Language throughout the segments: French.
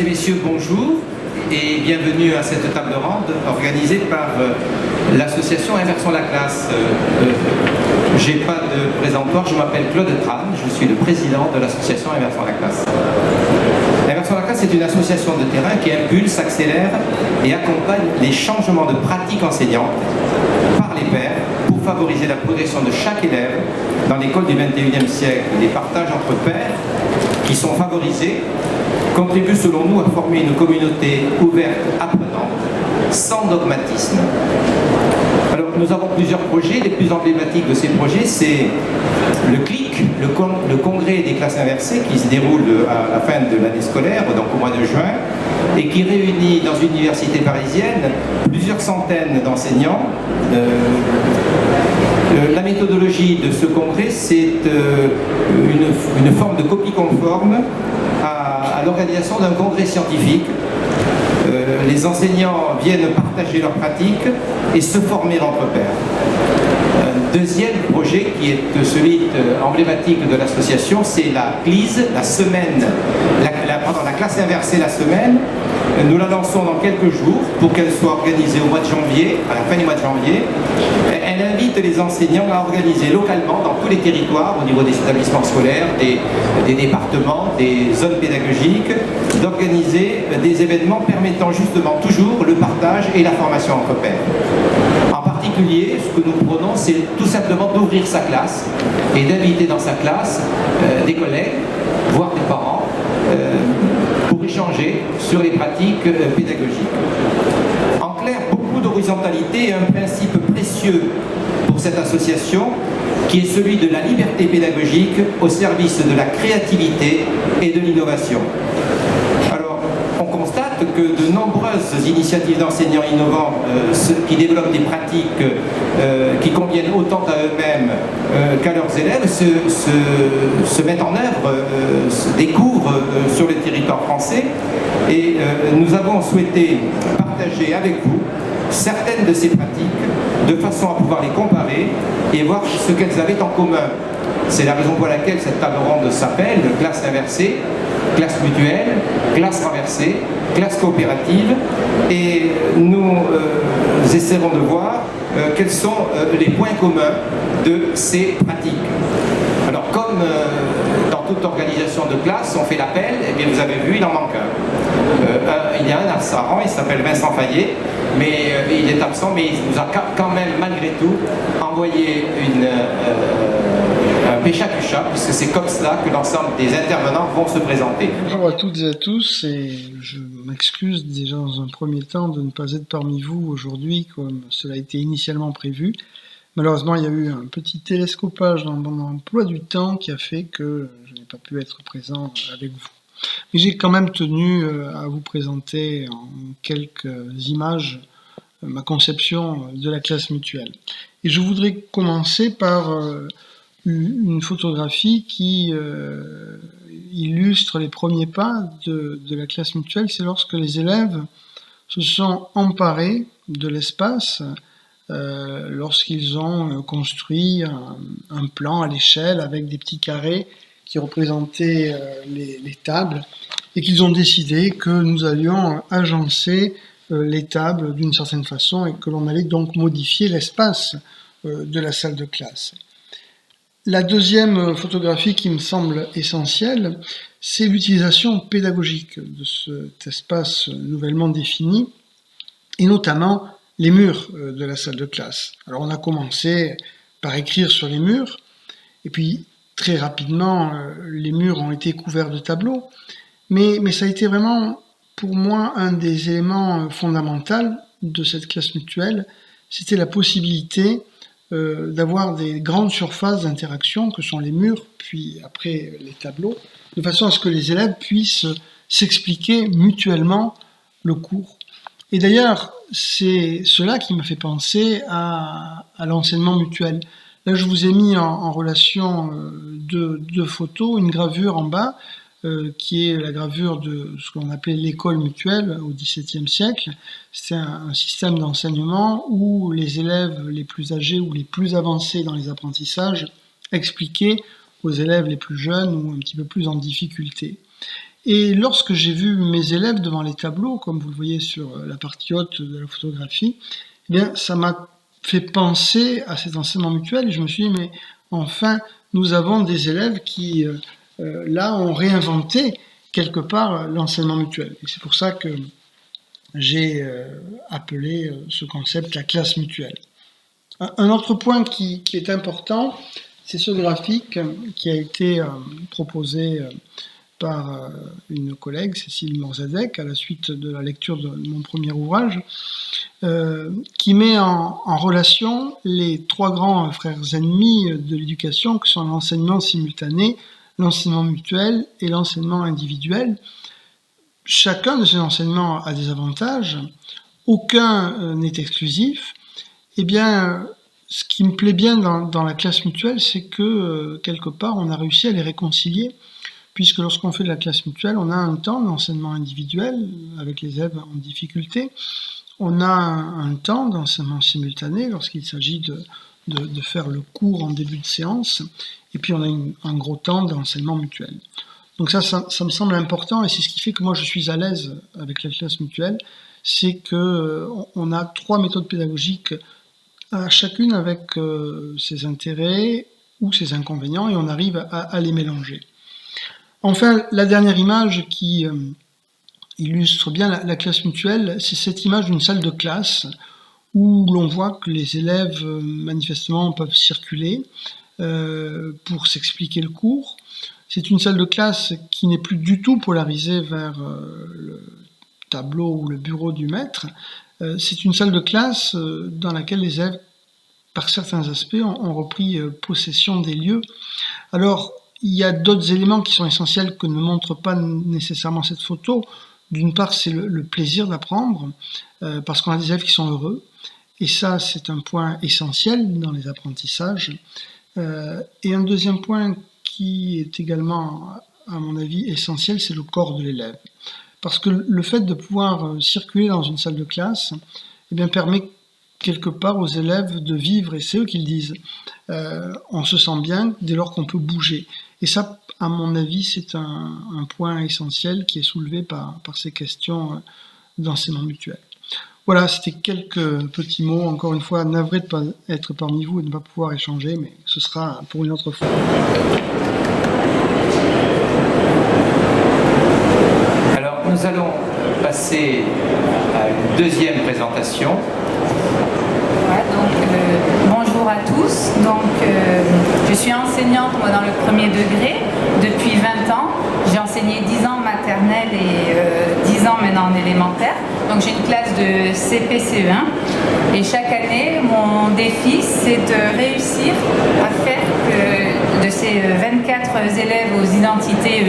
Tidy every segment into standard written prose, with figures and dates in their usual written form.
et messieurs, bonjour et bienvenue à cette table ronde organisée par l'association Inversons la classe. J'ai pas de présentoir, je m'appelle Claude Tran, je suis le président de l'association Inversons la classe. Inversons la classe est une association de terrain qui impulse, accélère et accompagne les changements de pratiques enseignantes par les pairs pour favoriser la progression de chaque élève dans l'école du XXIe siècle. Les partages entre pairs qui sont favorisés contribuent selon nous à former une communauté ouverte, apprenante, sans dogmatisme. Alors nous avons plusieurs projets, les plus emblématiques de ces projets c'est le CLIC, le congrès des classes inversées qui se déroule à la fin de l'année scolaire, donc au mois de juin, et qui réunit dans une université parisienne plusieurs centaines d'enseignants. La méthodologie de ce congrès, c'est une forme de copie conforme à l'organisation d'un congrès scientifique. Les enseignants viennent partager leurs pratiques et se former entre pairs. Un deuxième projet qui est celui emblématique de l'association, c'est la CLISE, la semaine, la classe inversée la semaine. Nous la lançons dans quelques jours pour qu'elle soit organisée au mois de janvier, à la fin du mois de janvier. Elle invite les enseignants à organiser localement dans tous les territoires, au niveau des établissements scolaires, des départements, des zones pédagogiques, d'organiser des événements permettant justement toujours le partage et la formation entre pairs. En particulier, ce que nous prenons, c'est tout simplement d'ouvrir sa classe et d'inviter dans sa classe des collègues, voire des parents, pour échanger sur les pratiques pédagogiques. En clair, beaucoup d'horizontalité est un principe précieux pour cette association qui est celui de la liberté pédagogique au service de la créativité et de l'innovation. Alors, on constate que de nombreuses initiatives d'enseignants innovants qui développent des pratiques qui conviennent autant à eux-mêmes qu'à leurs élèves se mettent en œuvre, se découvrent sur le territoire français et nous avons souhaité partager avec vous certaines de ces pratiques de façon à pouvoir les comparer et voir ce qu'elles avaient en commun. C'est la raison pour laquelle cette table ronde s'appelle classe inversée, classe mutuelle, classe renversée, classe coopérative et nous essaierons de voir quels sont les points communs de ces pratiques. Alors comme dans toute organisation de classe, on fait l'appel, et bien vous avez vu, il en manque un. Il y a un assistant, il s'appelle Vincent Fayet, mais il est absent, mais il nous a quand même malgré tout envoyé un pécha-cucha, puisque c'est comme cela que l'ensemble des intervenants vont se présenter. Bonjour à toutes et à tous, et je m'excuse déjà dans un premier temps de ne pas être parmi vous aujourd'hui comme cela a été initialement prévu. Malheureusement, il y a eu un petit télescopage dans mon emploi du temps qui a fait que je n'ai pas pu être présent avec vous. Mais j'ai quand même tenu à vous présenter en quelques images ma conception de la classe mutuelle. Et je voudrais commencer par une photographie qui illustre les premiers pas de la classe mutuelle. C'est lorsque les élèves se sont emparés de l'espace lorsqu'ils ont construit un plan à l'échelle avec des petits carrés qui représentaient les tables et qu'ils ont décidé que nous allions agencer les tables d'une certaine façon et que l'on allait donc modifier l'espace de la salle de classe. La deuxième photographie qui me semble essentielle, c'est l'utilisation pédagogique de cet espace nouvellement défini et notamment les murs de la salle de classe. Alors on a commencé par écrire sur les murs et puis très rapidement les murs ont été couverts de tableaux, mais ça a été vraiment pour moi un des éléments fondamentaux de cette classe mutuelle, c'était la possibilité d'avoir des grandes surfaces d'interaction que sont les murs, puis après les tableaux, de façon à ce que les élèves puissent s'expliquer mutuellement le cours. Et d'ailleurs, c'est cela qui m'a fait penser à l'enseignement mutuel. Là, je vous ai mis en relation deux photos, une gravure en bas, qui est la gravure de ce qu'on appelait l'école mutuelle au XVIIe siècle. C'est un système d'enseignement où les élèves les plus âgés ou les plus avancés dans les apprentissages expliquaient aux élèves les plus jeunes ou un petit peu plus en difficulté. Et lorsque j'ai vu mes élèves devant les tableaux, comme vous le voyez sur la partie haute de la photographie, eh bien, ça m'a fait penser à cet enseignement mutuel et je me suis dit, mais enfin, nous avons des élèves qui, là, ont réinventé quelque part l'enseignement mutuel. Et c'est pour ça que j'ai appelé ce concept la classe mutuelle. Un autre point qui est important, c'est ce graphique qui a été proposé par une collègue, Cécile Morzadek, à la suite de la lecture de mon premier ouvrage, qui met en relation les trois grands frères ennemis de l'éducation, que sont l'enseignement simultané, l'enseignement mutuel et l'enseignement individuel. Chacun de ces enseignements a des avantages, aucun n'est exclusif. Eh bien, ce qui me plaît bien dans la classe mutuelle, c'est que, quelque part, on a réussi à les réconcilier, puisque lorsqu'on fait de la classe mutuelle, on a un temps d'enseignement individuel, avec les élèves en difficulté, on a un temps d'enseignement simultané, lorsqu'il s'agit de faire le cours en début de séance, et puis on a un gros temps d'enseignement mutuel. Donc ça me semble important, et c'est ce qui fait que moi je suis à l'aise avec la classe mutuelle, c'est qu'on a trois méthodes pédagogiques, chacune avec ses intérêts ou ses inconvénients, et on arrive à les mélanger. Enfin, la dernière image qui illustre bien la classe mutuelle, c'est cette image d'une salle de classe où l'on voit que les élèves manifestement peuvent circuler pour s'expliquer le cours. C'est une salle de classe qui n'est plus du tout polarisée vers le tableau ou le bureau du maître. C'est une salle de classe dans laquelle les élèves, par certains aspects, ont repris possession des lieux. Alors, il y a d'autres éléments qui sont essentiels que ne montre pas nécessairement cette photo. D'une part, c'est le plaisir d'apprendre, parce qu'on a des élèves qui sont heureux, et ça, c'est un point essentiel dans les apprentissages. Et un deuxième point qui est également, à mon avis, essentiel, c'est le corps de l'élève. Parce que le fait de pouvoir circuler dans une salle de classe, eh bien, permet quelque part aux élèves de vivre, et c'est eux qui le disent. On se sent bien dès lors qu'on peut bouger. Et ça, à mon avis, c'est un point essentiel qui est soulevé par ces questions d'enseignement mutuel. Voilà, c'était quelques petits mots. Encore une fois, navré de ne pas être parmi vous et de ne pas pouvoir échanger, mais ce sera pour une autre fois. Alors, nous allons passer à une deuxième présentation. Bonjour à tous. Je suis enseignante moi, dans le premier degré depuis 20 ans. J'ai enseigné 10 ans en maternelle et 10 ans maintenant en élémentaire. Donc j'ai une classe de CP-CE1 et chaque année, mon défi, c'est de réussir à faire que de ces 24 élèves aux identités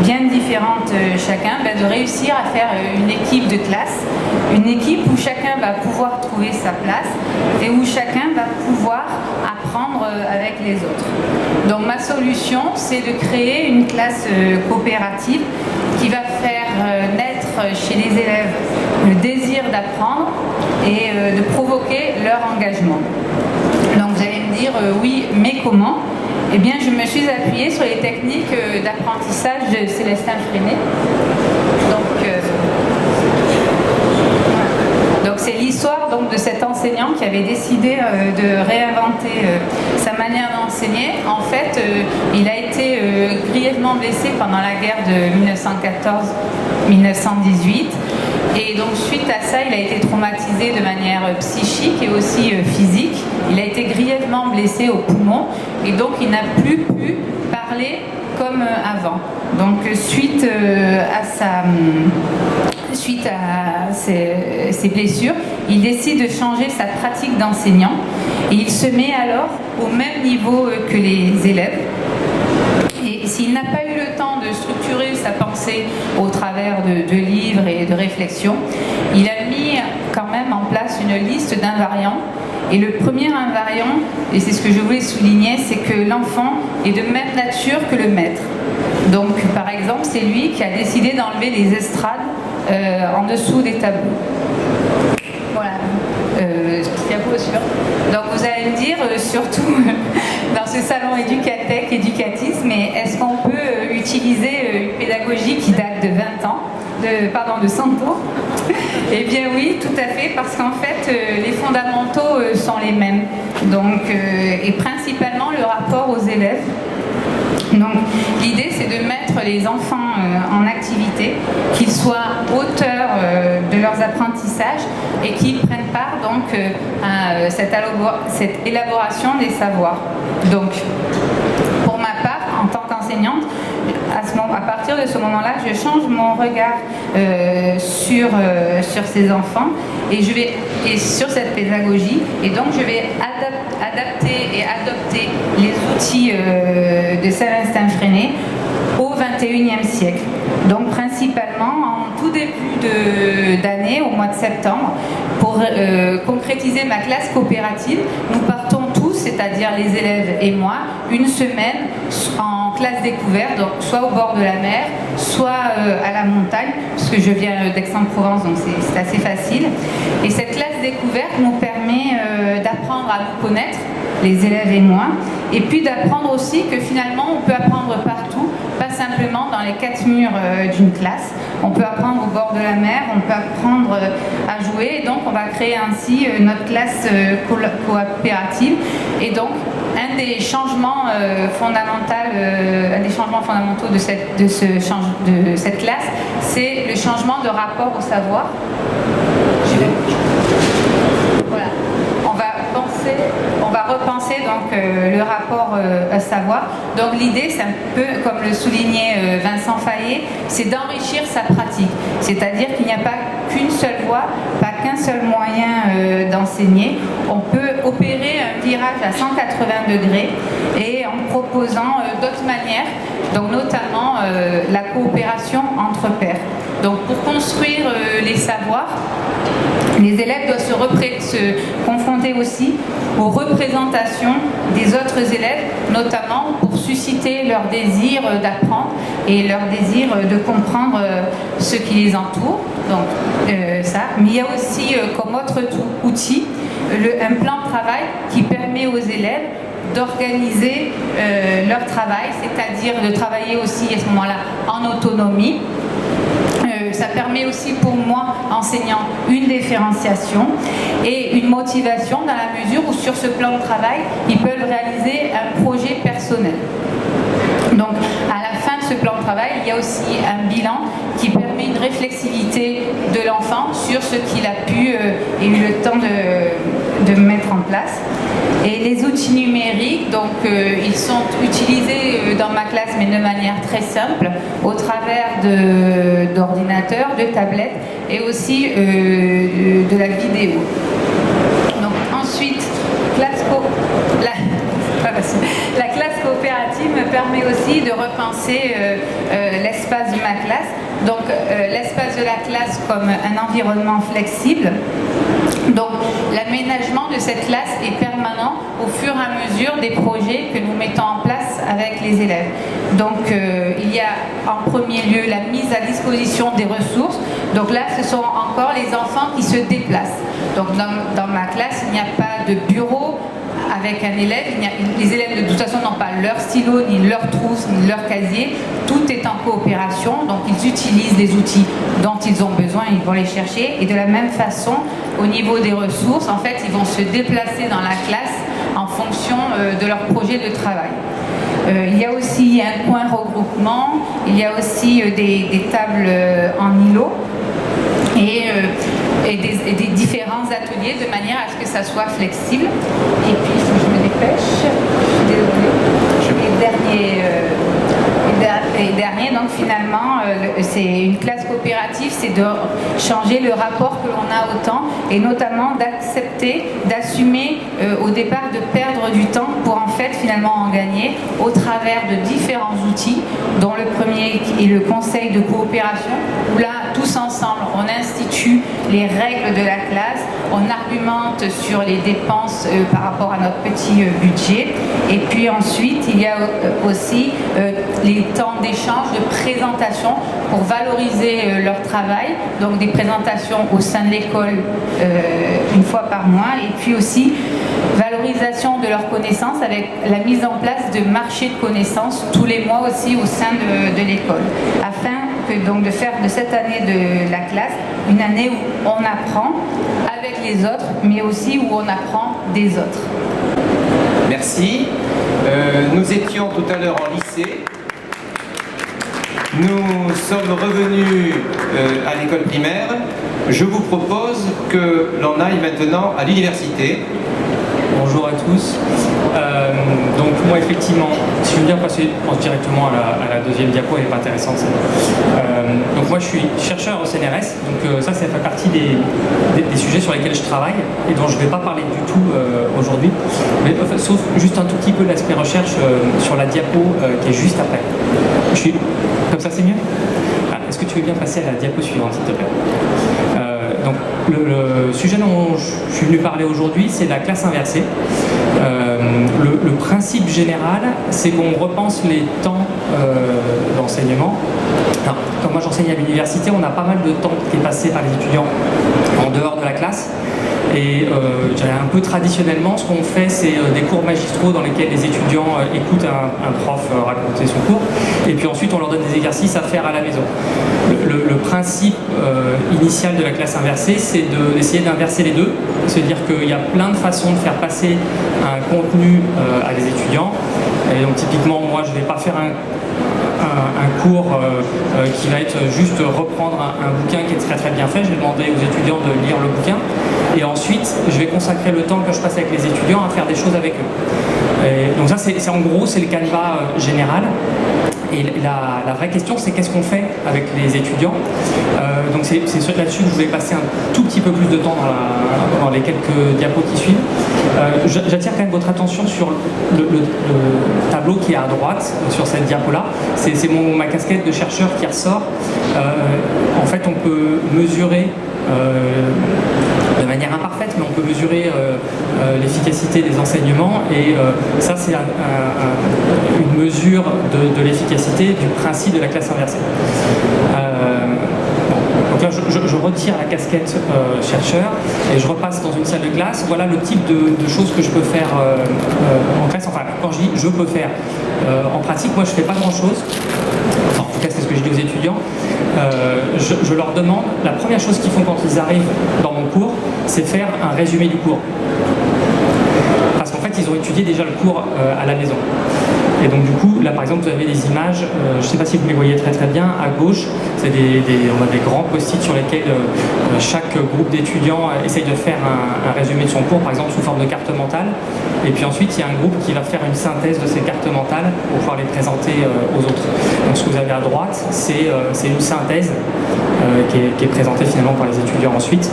bien différentes chacun, de réussir à faire une équipe de classe, une équipe où chacun va pouvoir trouver sa place et où chacun va pouvoir apprendre avec les autres. Donc ma solution, c'est de créer une classe coopérative qui va faire naître chez les élèves le désir d'apprendre et de provoquer leur engagement. Donc vous allez me dire, oui, mais comment ? Eh bien, je me suis appuyée sur les techniques d'apprentissage de Célestin Freinet. Donc c'est l'histoire de cet enseignant qui avait décidé de réinventer sa manière d'enseigner. En fait, il a été grièvement blessé pendant la guerre de 1914-1918. Et donc suite à ça, il a été traumatisé de manière psychique et aussi physique. Il a été grièvement blessé au poumon et donc il n'a plus pu parler comme avant. Donc suite à ces blessures, il décide de changer sa pratique d'enseignant et il se met alors au même niveau que les élèves. Et s'il n'a pas eu le temps de structurer sa pensée au travers de livres et de réflexions, il a mis quand même en place une liste d'invariants. Et le premier invariant, et c'est ce que je voulais souligner, c'est que l'enfant est de même nature que le maître. Donc par exemple, c'est lui qui a décidé d'enlever les estrades en dessous des tableaux. Voilà. Donc vous allez me dire, surtout dans ce salon Éducatech, Éducatisme, mais est-ce qu'on peut utiliser une pédagogie qui date de Santo. Eh bien oui, tout à fait, parce qu'en fait, les fondamentaux sont les mêmes. Donc, et principalement le rapport aux élèves. Donc l'idée c'est de mettre les enfants en activité, qu'ils soient auteurs de leurs apprentissages et qu'ils prennent part donc à cette élaboration des savoirs. Donc pour ma part, en tant qu'enseignante, à partir de ce moment-là, je change mon regard sur ces enfants et sur cette pédagogie, et donc je vais adapter et adopter les outils de Célestin Freinet au XXIe siècle. Donc principalement en tout début d'année, au mois de septembre, pour concrétiser ma classe coopérative, nous partons tous, c'est-à-dire les élèves et moi, une semaine en classe découverte, donc soit au bord de la mer, soit à la montagne, parce que je viens d'Aix-en-Provence, donc c'est assez facile. Et cette classe découverte nous permet d'apprendre à nous connaître, les élèves et moi, et puis d'apprendre aussi que finalement on peut apprendre partout, pas simplement dans les 4 murs d'une classe. On peut apprendre au bord de la mer, on peut apprendre à jouer, et donc on va créer ainsi notre classe coopérative. Et donc un des changements fondamentaux de cette classe, c'est le changement de rapport au savoir. Voilà. On va repenser donc le rapport à savoir. Donc l'idée, c'est un peu comme le soulignait Vincent Fayet, c'est d'enrichir sa pratique. C'est-à-dire qu'il n'y a pas qu'une seule voie, pas qu'un seul moyen d'enseigner. On peut opérer un virage à 180 degrés et en proposant d'autres manières, donc notamment la coopération entre pairs. Donc pour construire les savoirs, les élèves doivent se confronter aussi aux représentations des autres élèves, notamment pour susciter leur désir d'apprendre et leur désir de comprendre ce qui les entoure. Donc ça. Mais il y a aussi comme autre outil un plan de travail qui permet aux élèves d'organiser leur travail, c'est-à-dire de travailler aussi à ce moment-là en autonomie. Ça permet aussi pour moi, enseignant, une différenciation et une motivation dans la mesure où sur ce plan de travail, ils peuvent réaliser un projet personnel. Donc à la fin de ce plan de travail, il y a aussi un bilan qui permet une réflexivité de l'enfant sur ce qu'il a pu et eu le temps de mettre en place. Et les outils numériques, donc ils sont utilisés dans ma classe, mais de manière très simple, au travers d'ordinateurs, de tablettes et aussi de la vidéo. Donc ensuite, la classe coopérative me permet aussi de repenser l'espace de ma classe. Donc l'espace de la classe comme un environnement flexible. Donc l'aménagement de cette classe est permanent au fur et à mesure des projets que nous mettons en place avec les élèves. Donc il y a en premier lieu la mise à disposition des ressources. Donc là ce sont encore les enfants qui se déplacent. Donc dans ma classe il n'y a pas de bureau avec un élève, les élèves de toute façon n'ont pas leur stylo, ni leur trousse, ni leur casier, tout est en coopération, donc ils utilisent les outils dont ils ont besoin, ils vont les chercher, et de la même façon, au niveau des ressources, en fait, ils vont se déplacer dans la classe en fonction de leur projet de travail. Il y a aussi un coin regroupement, il y a aussi des tables en îlot, et des différents ateliers de manière à ce que ça soit flexible. Et puis, il faut que je me dépêche, je suis désolée. Et dernier, donc finalement, c'est une classe coopérative, c'est de changer le rapport que l'on a au temps et notamment d'accepter, d'assumer au départ de perdre du temps pour en fait finalement en gagner au travers de différents outils, dont le premier est le conseil de coopération, où là, tous ensemble, on institue les règles de la classe, on argumente sur les dépenses par rapport à notre petit budget, et puis ensuite, il y a aussi les temps d'échange, de présentation pour valoriser leur travail, donc des présentations au sein de l'école une fois par mois, et puis aussi valorisation de leurs connaissances avec la mise en place de marchés de connaissances tous les mois aussi au sein de l'école, afin donc de faire de cette année de la classe une année où on apprend avec les autres, mais aussi où on apprend des autres. Merci. Nous étions tout à l'heure en lycée. Nous sommes revenus à l'école primaire. Je vous propose que l'on aille maintenant à l'université. Bonjour à tous. Donc moi effectivement, si je veux bien passer directement à la deuxième diapo, elle est pas intéressante. Donc moi je suis chercheur au CNRS, donc ça fait partie des sujets sur lesquels je travaille et dont je ne vais pas parler du tout aujourd'hui, mais sauf juste un tout petit peu l'aspect recherche sur la diapo qui est juste après. Comme ça c'est mieux. Est-ce que tu veux bien passer à la diapo suivante s'il te plaît? Donc le sujet dont je suis venu parler aujourd'hui, c'est la classe inversée. Le principe général, c'est qu'on repense les temps d'enseignement. Comme moi j'enseigne à l'université, on a pas mal de temps qui est passé par les étudiants en dehors de la classe. Et un peu traditionnellement, ce qu'on fait, c'est des cours magistraux dans lesquels les étudiants écoutent un prof raconter son cours, et puis ensuite on leur donne des exercices à faire à la maison. Le principe initial de la classe inversée, c'est d'essayer d'inverser les deux, c'est-à-dire qu'il y a plein de façons de faire passer un contenu à des étudiants. Et donc typiquement, moi je ne vais pas faire un cours qui va être juste reprendre un bouquin qui est très très bien fait. Je vais demander aux étudiants de lire le bouquin et ensuite je vais consacrer le temps que je passe avec les étudiants à faire des choses avec eux. Et donc ça c'est en gros c'est le canevas général. Et la vraie question, c'est qu'est-ce qu'on fait avec les étudiants. Donc c'est là-dessus que je voulais passer un tout petit peu plus de temps dans les quelques diapos qui suivent. J'attire quand même votre attention sur le tableau qui est à droite, sur cette diapo-là. C'est ma casquette de chercheur qui ressort. En fait, on peut mesurer de manière imparfaite, mais on peut mesurer l'efficacité des enseignements et ça c'est une mesure de l'efficacité du principe de la classe inversée. Donc là je retire la casquette chercheur et je repasse dans une salle de classe. Voilà le type de choses que je peux faire en classe. Enfin, quand je dis je peux faire, en pratique moi je fais pas grand chose. Enfin, en tout cas c'est ce que je dis aux étudiants. Je leur demande, la première chose qu'ils font quand ils arrivent dans mon cours, c'est faire un résumé du cours. Parce qu'en fait, ils ont étudié déjà le cours à la maison. Et donc du coup, là par exemple, vous avez des images, je ne sais pas si vous les voyez très très bien, à gauche, on a des grands post-it sur lesquels chaque groupe d'étudiants essaye de faire un résumé de son cours, par exemple sous forme de carte mentale. Et puis ensuite, il y a un groupe qui va faire une synthèse de ces cartes mentales pour pouvoir les présenter aux autres. Donc ce que vous avez à droite, c'est une synthèse qui est présentée finalement par les étudiants ensuite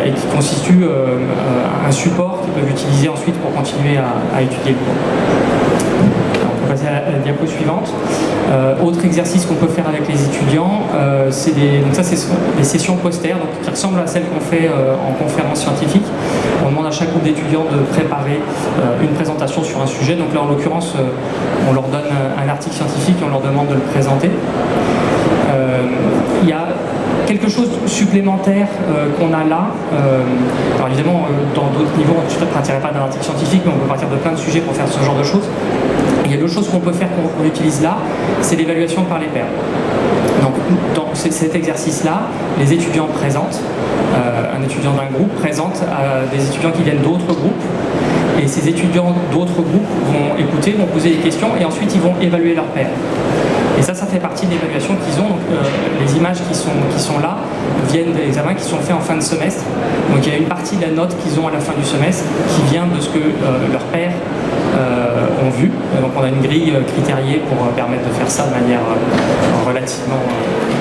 et qui constitue un support qu'ils peuvent utiliser ensuite pour continuer à étudier le cours. On peut passer à la diapo suivante. Autre exercice qu'on peut faire avec les étudiants, c'est des sessions posters qui ressemblent à celles qu'on fait en conférence scientifique. On demande à chaque groupe d'étudiants de préparer une présentation sur un sujet. Donc là, en l'occurrence, on leur donne un article scientifique et on leur demande de le présenter. Il y a quelque chose supplémentaire qu'on a là. Alors évidemment, dans d'autres niveaux, je ne partirai pas d'un article scientifique, mais on peut partir de plein de sujets pour faire ce genre de choses. Il y a d'autres choses qu'on peut faire, qu'on utilise là, c'est l'évaluation par les pairs. Donc dans cet exercice-là, les étudiants présentent, un étudiant d'un groupe présente à des étudiants qui viennent d'autres groupes, et ces étudiants d'autres groupes vont écouter, vont poser des questions, et ensuite ils vont évaluer leurs pairs. Et ça fait partie de l'évaluation qu'ils ont. Donc, les images qui sont là viennent des examens qui sont faits en fin de semestre. Donc il y a une partie de la note qu'ils ont à la fin du semestre qui vient de ce que leurs pairs ont vu. Donc on a une grille critériée pour permettre de faire ça de manière relativement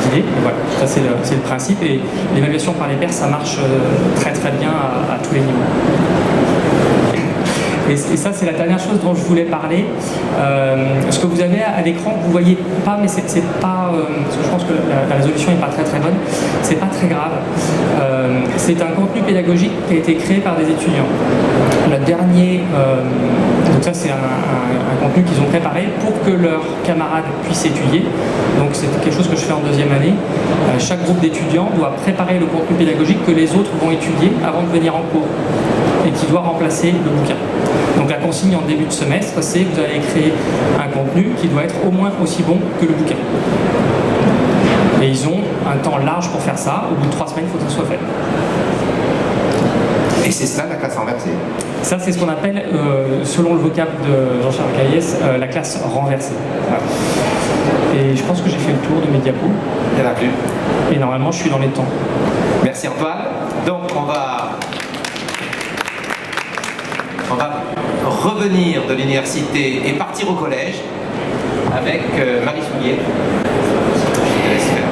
guidée. Et voilà, ça c'est le principe. Et l'évaluation par les pairs, ça marche très très bien à tous les niveaux. Et ça, c'est la dernière chose dont je voulais parler. Ce que vous avez à l'écran, vous ne voyez pas, mais c'est pas... parce que je pense que la résolution n'est pas très très bonne. C'est pas très grave. C'est un contenu pédagogique qui a été créé par des étudiants. Le dernier... donc ça, c'est un contenu qu'ils ont préparé pour que leurs camarades puissent étudier. Donc c'est quelque chose que je fais en deuxième année. Chaque groupe d'étudiants doit préparer le contenu pédagogique que les autres vont étudier avant de venir en cours et qui doit remplacer le bouquin. Donc la consigne en début de semestre, c'est vous allez créer un contenu qui doit être au moins aussi bon que le bouquin. Et ils ont un temps large pour faire ça. Au bout de 3 semaines, il faut que ça soit fait. Et c'est cela la classe renversée. Ça, c'est ce qu'on appelle, selon le vocable de Jean-Charles Caillès, la classe renversée. Voilà. Et je pense que j'ai fait le tour de mes diapos. Il n'y en a plus. Et normalement, je suis dans les temps. Merci Antoine. Donc on va revenir de l'université et partir au collège avec Marie Soulier.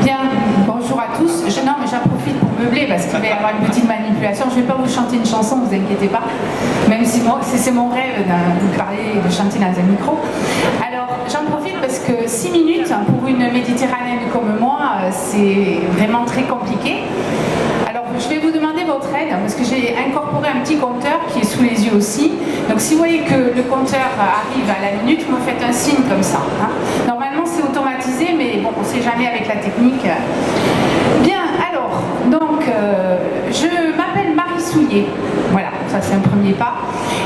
Bien, bonjour à tous. Non, mais j'en profite pour meubler parce qu'il va y avoir une petite manipulation. Je ne vais pas vous chanter une chanson, vous inquiétez pas. Même si c'est mon rêve de parler, de chanter dans un micro. Alors, j'en profite parce que 6 minutes pour une méditerranéenne comme moi, c'est vraiment très compliqué. Alors, je vais vous demander votre aide parce que j'ai incorporé un petit compteur qui est sous les yeux aussi. Donc, si vous voyez que le compteur arrive à la minute, vous me faites un signe comme ça. Hein. Normalement, c'est automatisé, mais bon, on ne sait jamais avec la technique. Bien, alors, donc, je m'appelle Marie Soulier. Voilà, ça c'est un premier pas.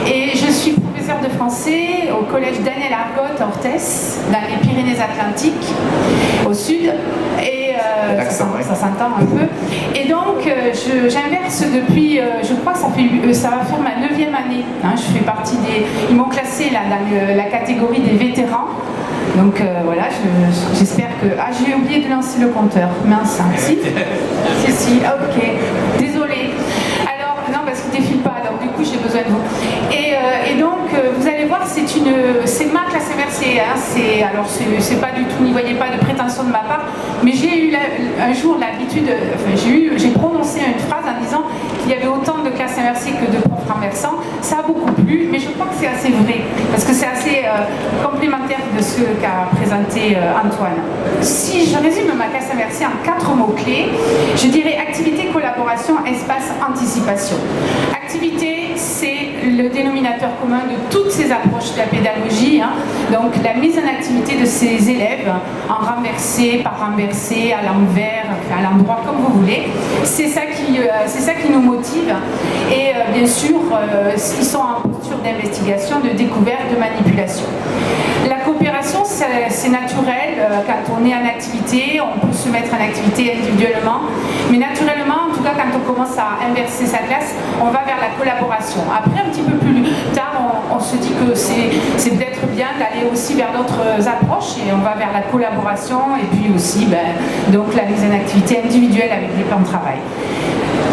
Et je suis professeure de français au collège Daniel Argot à Orthès, dans les Pyrénées-Atlantiques, au sud. Et ça s'entend un peu. Et donc, j'inverse depuis, je crois que ça va faire ma 9e année. Hein, je fais partie des... Ils m'ont classée là, dans la catégorie des vétérans. Donc voilà, j'espère que... Ah, j'ai oublié de lancer le compteur. Mince, hein. Si, ok. Désolée. Alors, non, parce qu'il ne défile pas, donc du coup, j'ai besoin de vous. Et donc, vous allez voir, c'est ma classe inversée. Hein, c'est pas du tout, n'y voyez pas de prétention de ma part, mais j'ai eu un jour l'habitude, j'ai prononcé une phrase en disant qu'il y avait autant de classes inversées que de profs renversants. Ça a beaucoup plu, mais je crois que c'est assez vrai, parce que c'est assez complémentaire de ce qu'a présenté Antoine. Si je résume ma classe inversée en 4 mots-clés, je dirais activité, collaboration, espace, anticipation. Activité, c'est le dénominateur commun de toutes ces approches de la pédagogie, hein. Donc la mise en activité de ces élèves, en renversé, par renversé, à l'envers, à l'endroit, comme vous voulez. C'est ça qui nous motive. Et bien sûr, ils sont en posture d'investigation, de découverte, de manipulation. La coopération, c'est naturel. Quand on est en activité, on peut se mettre en activité individuellement. Mais naturellement, en tout cas, quand on commence à inverser sa classe, on va vers la collaboration. Après, un petit peu plus tard, on se dit que c'est peut-être bien d'aller aussi vers d'autres approches et on va vers la collaboration et puis aussi donc la mise en activité individuelle avec les plans de travail.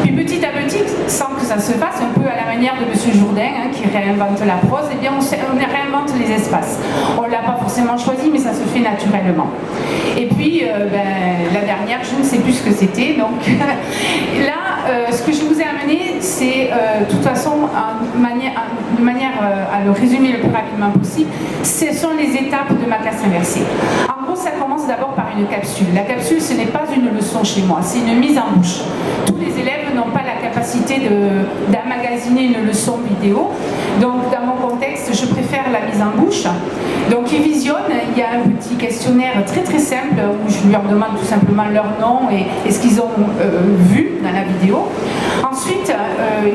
Puis petit à petit, sans que ça se fasse, un peu à la manière de M. Jourdain, hein, qui réinvente la prose, eh bien on réinvente les espaces. On ne l'a pas forcément choisi, mais ça se fait naturellement. Et puis, la dernière, je ne sais plus ce que c'était. Donc là, ce que je vous ai amené, c'est, de toute façon, de manière à le résumer le plus rapidement possible, ce sont les étapes de ma classe inversée. En gros, ça commence d'abord par une capsule. La capsule, ce n'est pas une leçon chez moi, c'est une mise en bouche. Tous les élèves n'ont pas la capacité d'emmagasiner une leçon vidéo. Donc, dans mon contexte, je préfère la mise en bouche. Donc, ils visionnent. Il y a un petit questionnaire très très simple où je leur demande tout simplement leur nom et ce qu'ils ont vu dans la vidéo. Ensuite,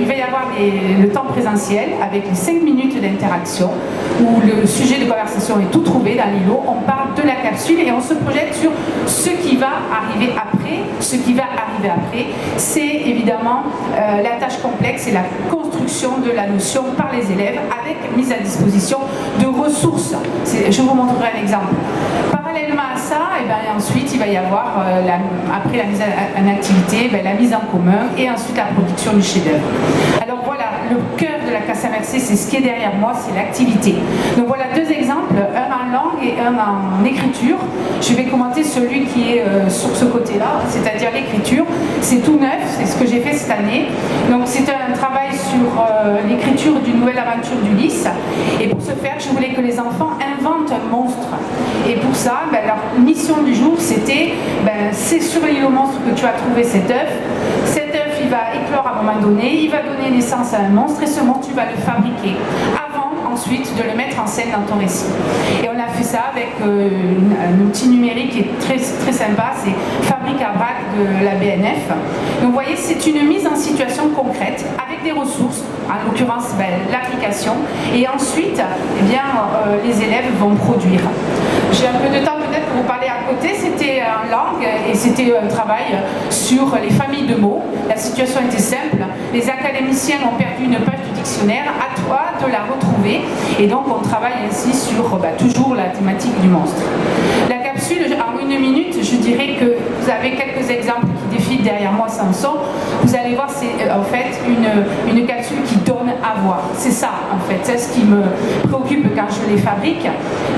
il va y avoir le temps présentiel avec les 5 minutes d'interaction où le sujet de conversation est tout trouvé dans l'îlot. On parle de la capsule et on se projette sur ce qui va arriver après. Ce qui va arriver après, c'est évidemment la tâche complexe et la construction de la notion par les élèves avec mise à disposition de ressources. Je vous montrerai un exemple. Parallèlement à ça, ensuite il va y avoir, après la mise en activité, la mise en commun et ensuite la production du chef-d'œuvre. Alors voilà, le cœur de la classe inversée, c'est ce qui est derrière moi, c'est l'activité. Donc voilà 2 exemples, un en langue et un en écriture. Je vais commenter celui qui est sur ce côté-là, c'est-à-dire l'écriture. C'est tout neuf, c'est ce que j'ai fait cette année. Donc c'est un travail sur l'écriture d'une nouvelle aventure d'Ulysse. Et pour ce faire, je voulais que les enfants inventent un monstre. Et pour ça, leur mission du jour, c'était c'est sur l'îlot monstre que tu as trouvé cet œuf. Cet œuf, il va éclore à un moment donné, il va donner naissance à un monstre et ce monstre, tu vas le fabriquer. Ensuite de le mettre en scène dans ton récit. Et on a fait ça avec un outil numérique qui est très, très sympa, c'est Fabrique à Brac de la BNF. Donc vous voyez, c'est une mise en situation concrète avec des ressources, en l'occurrence l'application, et ensuite les élèves vont produire. J'ai un peu de temps peut-être pour vous parler côté, c'était en langue et c'était un travail sur les familles de mots. La situation était simple. Les académiciens ont perdu une page du dictionnaire. À toi de la retrouver. Et donc, on travaille ainsi sur toujours la thématique du monstre. La capsule, en 1 minute, je dirais que vous avez quelques exemples qui défilent derrière moi sans son. Vous allez voir, c'est en fait une capsule qui donne à voir. C'est ça, en fait. C'est ce qui me préoccupe quand je les fabrique.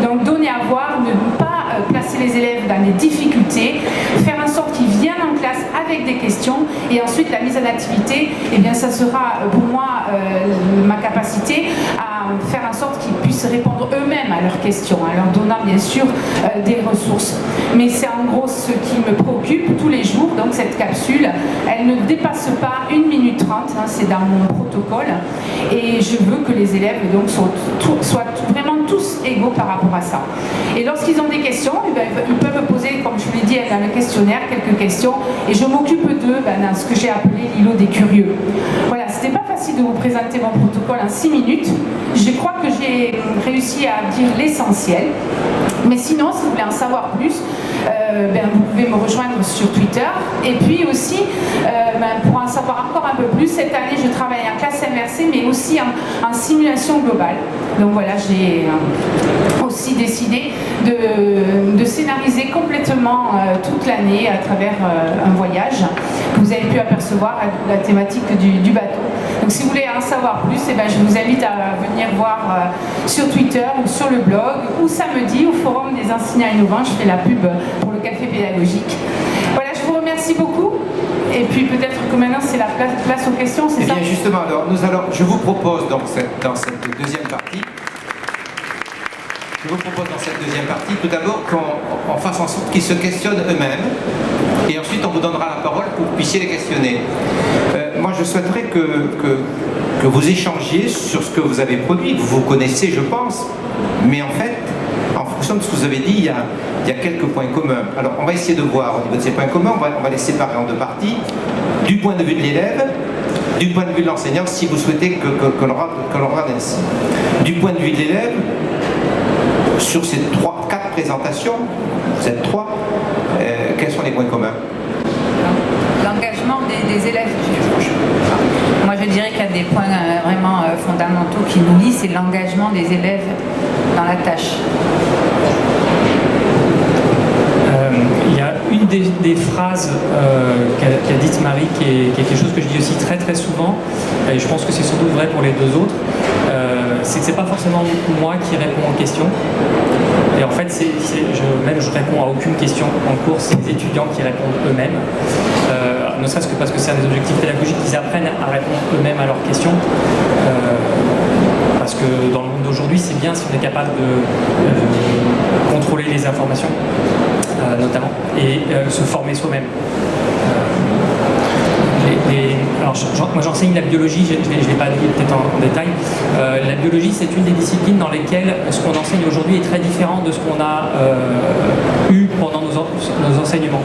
Donc, donner à voir, ne pas placer les élèves dans des difficultés, faire en sorte qu'ils viennent en classe avec des questions et ensuite la mise en activité, eh bien ça sera pour moi ma capacité à faire en sorte qu'ils puissent répondre eux-mêmes à leurs questions, en leur donnant bien sûr des ressources. Mais c'est en gros ce qui me préoccupe tous les jours. Donc cette capsule, elle ne dépasse pas 1 minute 30, hein, c'est dans mon protocole et je veux que les élèves donc soient vraiment tous égaux par rapport à ça. Et lorsqu'ils ont des questions, eh bien, ils peuvent poser, comme je l'ai dit dans le questionnaire, quelques questions et je m'occupe d'eux dans ce que j'ai appelé l'îlot des curieux. Voilà, c'était pas facile de vous présenter mon protocole en 6 minutes. Je crois que j'ai réussi à dire l'essentiel. Mais sinon, si vous voulez en savoir plus, vous pouvez me rejoindre sur Twitter. Et puis aussi, pour en savoir encore un peu plus, cette année, je travaille en classe inversée, mais aussi en simulation globale. Donc voilà, j'ai aussi décidé de scénariser complètement toute l'année à travers un voyage que vous avez pu apercevoir à la thématique du bateau. Donc si vous voulez en savoir plus, je vous invite à venir voir sur Twitter ou sur le blog ou samedi au Forum des enseignants innovants. Je fais la pub pour le café pédagogique. Voilà, je vous remercie beaucoup. Et puis peut-être que maintenant c'est la place aux questions, c'est ça ? Eh bien justement, je vous propose dans cette deuxième partie, tout d'abord qu'on fasse en sorte qu'ils se questionnent eux-mêmes et ensuite on vous donnera la parole pour que vous puissiez les questionner. Moi je souhaiterais que vous échangiez sur ce que vous avez produit, que vous connaissez je pense, mais en fait, en fonction de ce que vous avez dit, il y a quelques points communs. Alors on va essayer de voir au niveau de ces points communs, on va les séparer en 2 parties, du point de vue de l'élève, du point de vue de l'enseignant, si vous souhaitez que l'on rende ainsi. Du point de vue de l'élève, sur ces 4 présentations, vous êtes 3, quels sont les points communs ? L'engagement des élèves. Moi je dirais qu'il y a des points vraiment fondamentaux qui nous lient, c'est l'engagement des élèves dans la tâche. Il y a une des phrases qu'a dite Marie qui est quelque chose que je dis aussi très très souvent, et je pense que c'est surtout vrai pour les 2 autres, c'est que c'est pas forcément moi qui réponds aux questions. Et en fait, je réponds à aucune question en cours, c'est les étudiants qui répondent eux-mêmes. Ne serait-ce que parce que c'est un des objectifs pédagogiques, qu'ils apprennent à répondre eux-mêmes à leurs questions. Parce que dans le monde d'aujourd'hui, c'est bien si on est capable de contrôler les informations, notamment, et se former soi-même. Alors, moi j'enseigne la biologie, je ne l'ai pas dit peut-être en détail. La biologie, c'est une des disciplines dans lesquelles ce qu'on enseigne aujourd'hui est très différent de ce qu'on a eu pendant nos enseignements.